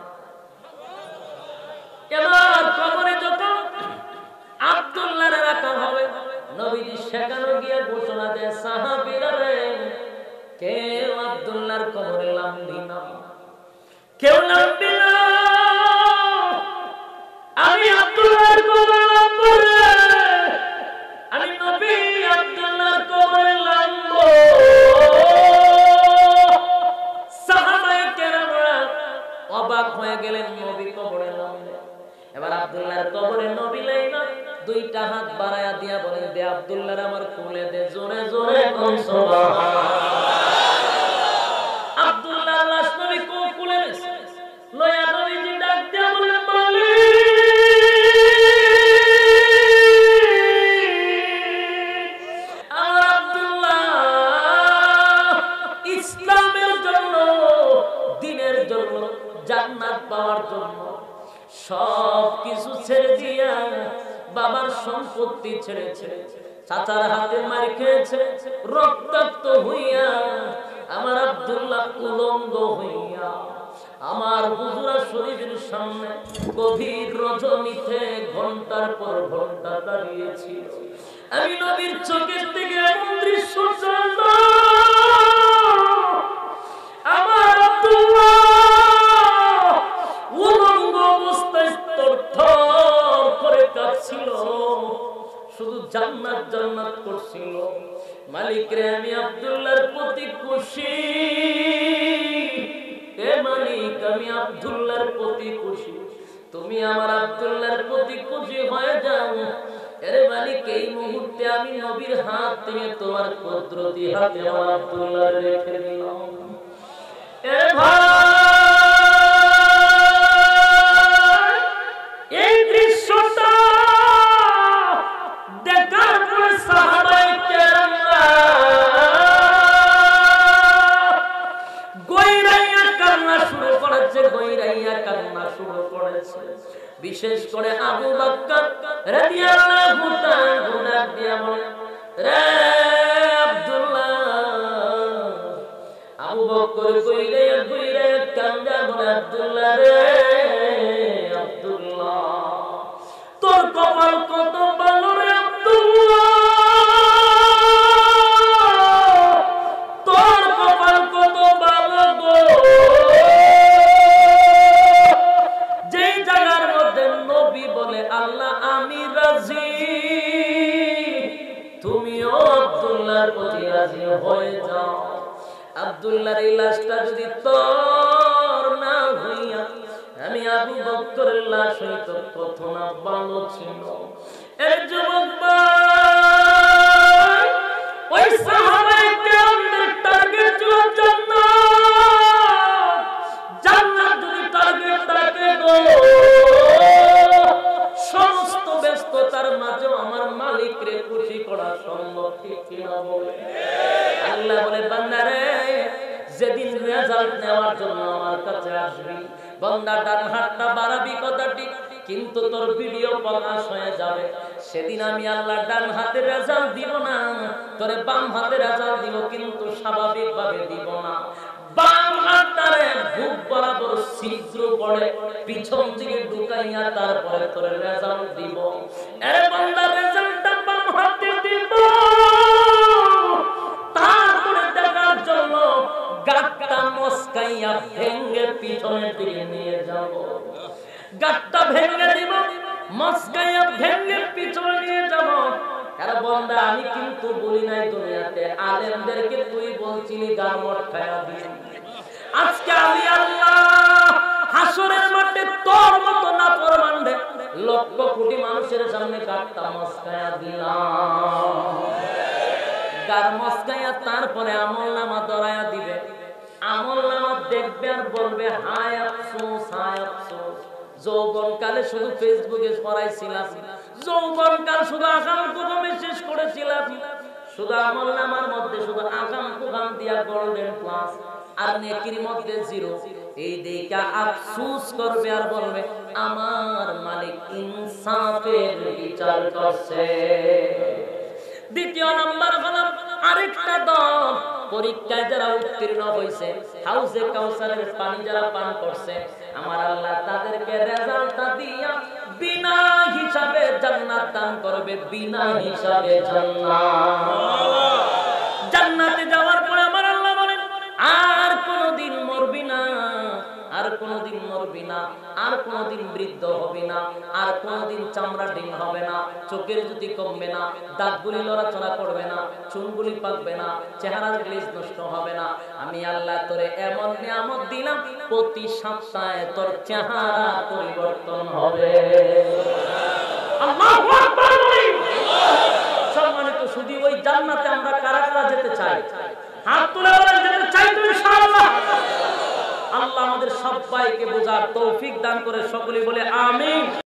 এবার কবরে যখন আব্দুল্লাহরে রাখা হবে, নবীজি সেখানে গিয়ে ঘোষণা দেয়, সাহাবীরা রে, কেউ আব্দুল্লাহর কবরে নামবি না, কেউ নামবি না। আমি আব্দুল্লাহর কবরে নামবো রে, আমি নবী আব্দুল্লাহর কবরে নামবো। সাহাবায়ে কেরামরা অবাক হয়ে গেলেন, নবী কবরে নামলেন। এবার আব্দুল্লাহর কবরে নবী লাইনা দুইটা হাত বাড়ায়া দিয়া বলেন, দে আব্দুল্লাহর আমার কোলে দে, জোরে জোরে কোন সুবহানাল্লাহ। আব্দুল্লাহর লাশ নবী কোলে নিছে, লয়া নবীজি ডাক দিয়া বলেন, মালিক আমার আব্দুল্লাহ ইসলামের জন্য, দ্বীনের জন্য, জান্নাত পাওয়ার জন্য সব কিছু ছেড়ে দিয়া, বাবার সম্পত্তি ছেড়েছে, চাচার হাতে মার খেয়েছে, রক্তাক্ত হইয়া আমার আব্দুল্লাহ উলঙ্গ হইয়া আমার হুজুরা শরীফের সামনে গভীর রজনীতে ঘন্টার পর ঘন্টা দাঁড়িয়েছি। আমি নবীর চোখের থেকে এমন দৃশ্য চলল, আমার আব্দুল্লাহ উলঙ্গ অবস্থায় থরথর করে কাঁপছিল, শুধু জান্নাত জান্নাত করছিল। মালিক রে, আমি আব্দুল্লাহর প্রতি খুশি, এ মালিক আমি আব্দুল্লাহর প্রতি খুশি, তুমি আমার আব্দুল্লাহর প্রতি খুশি হয়ে যাও। এরে মালিক, এই মুহূর্তে আমি নবীর হাত থেকে তোমার কুদরতি হাতে আমার আব্দুল্লাহ রেখে দিলাম। এ ভাই, এই দৃশ্যটা দেখার পরে সাহাবায়ে কেরামরা গইরাইয়া কান্না শুরু করেছে, গইরাইয়া কান্না শুরু করেছে। বিশেষ করে আবু বকর রাদিয়াল্লাহু তাআলা দিয়া বলেন, রে আব্দুল্লাহ। আবু বকর গইরাইয়া গইরাইয়া কান্দা বলে, আব্দুল্লাহ রে, আব্দুল্লাহ তোর কপাল কত ভালো রে আব্দুল্লাহ, তোর কপাল কত ভালো গো, যেই জায়গার মধ্যে নবী বলে আল্লাহ আমি রাজি, তুমিও আব্দুল্লাহর প্রতি রাজি হয়ে যাও। আব্দুল্লাহর এই লাশটা যদি তোর না হইয়া আমি আবু বকরের লাশ হইতো, কত না ভালো ছিল। এর যুবক ভাই, ওই সাহাবায়ে কেরামদের টার্গেট ছিল জান্নাত। জান্নাত যদি টার্গেট থাকে গো, সমস্ত ব্যস্ততার মাঝে আমার মালিক রে খুশি করা সম্ভব, ঠিক কিনা বলে? আল্লাহ বলে, বান্দারে, যেদিন রেজাল্ট নেওয়ার জন্য আমার কাছে আসবি, বান্দা ডান হাতটা বাড়াবি কথা ঠিক, কিন্তু তোর ভিডিও প্রকাশ হয়ে যাবে। সেদিন আমি আল্লাহ ডান হাতে রেজাল্ট দিব না, তোরে বাম হাতে রেজাল্ট দিব, কিন্তু স্বাভাবিক ভাবে দিব না। বাম হাতটারে বুক বরাবর ছিদ্র করে পিছন দিকে ঢুকাইয়া তারপরে তোরে রেজাল্ট দিব। এর বান্দা রেজাল্টটা বাম হাতে দিব, তারপরে দেখার জন্য গাটটা মস্কাইয়া ভেঙে পিছনের দিকে নিয়ে যাব। গাটটা ভেঙে দিব, মস্কাইয়া ভেঙে পিছনে নিয়ে যাব। আর বন্দা আমি কিন্তু বলি নাই দুনিয়াতে আলেমদেরকে তুই বলছিলি গামট খায়া দিন। আজকে আমি আল্লাহ হাসরের মাঠে তোর মতো নাফরমানরে লক্ষ কোটি মানুষের সামনে কাটটা মস্কায়া দিলাম। গার মস্কায়া তারপরে আমলনামা ধরায়া দিবে। আমলনামা দেখবে আর বলবে হায় আফসোস হায় আফসোস, যৌবনকালে শুধু ফেসবুকে পড়াইছিলাম, যৌবনকাল শুধু আকাম কুকামে শেষ করেছিলাম, শুধু আমলনামার মধ্যে শুধু আকাম কুকাম দিয়া গোল্ডেন প্লাস আর নেকির মধ্যে জিরো। এই দেখা আফসোস করবে আর বলবে আমার মালিক ইনসাফের বিচার করছে। দ্বিতীয় নাম্বার হলো আরেকটা দল, পরীক্ষায় যারা উত্তীর্ণ হয়েছে, হাউজে কাউসারের পানি যারা পান করছে, আমার আল্লাহ তাদেরকে রেজাল্টটা দিয়া বিনা হিসাবে জান্নাত দান করবে, বিনা হিসাবে জান্নাত। জান্নাতে যাওয়ার পরে আমার আল্লাহ বলেন আর কোনদিন মরবি না, আর কোনদিন মরবি না, আর কোনদিন বৃদ্ধ হবে না, আর কোনদিন চামড়া ডিম হবে না, চোখের জ্যোতি কমবে না, দাঁতগুলি লড়াচড়া করবে না, চুলগুলি পাকবে না, চেহারার গ্লেজ নষ্ট হবে না। আমি আল্লাহ তোরে এমন নিয়ামত দিলাম প্রতি সপ্তাহে তোর চেহারা পরিবর্তন হবে। আল্লাহু আকবার বলেন। সম্মানিত শুধু ওই জান্নাতে আমরা কারা কারা যেতে চাই? হাত তুলে বলেন যেতে চাই তো ইনশাআল্লাহ। আল্লাহ আমাদের সবাইকে বোঝার তৌফিক দান করে, সকলেই বলে আমিন।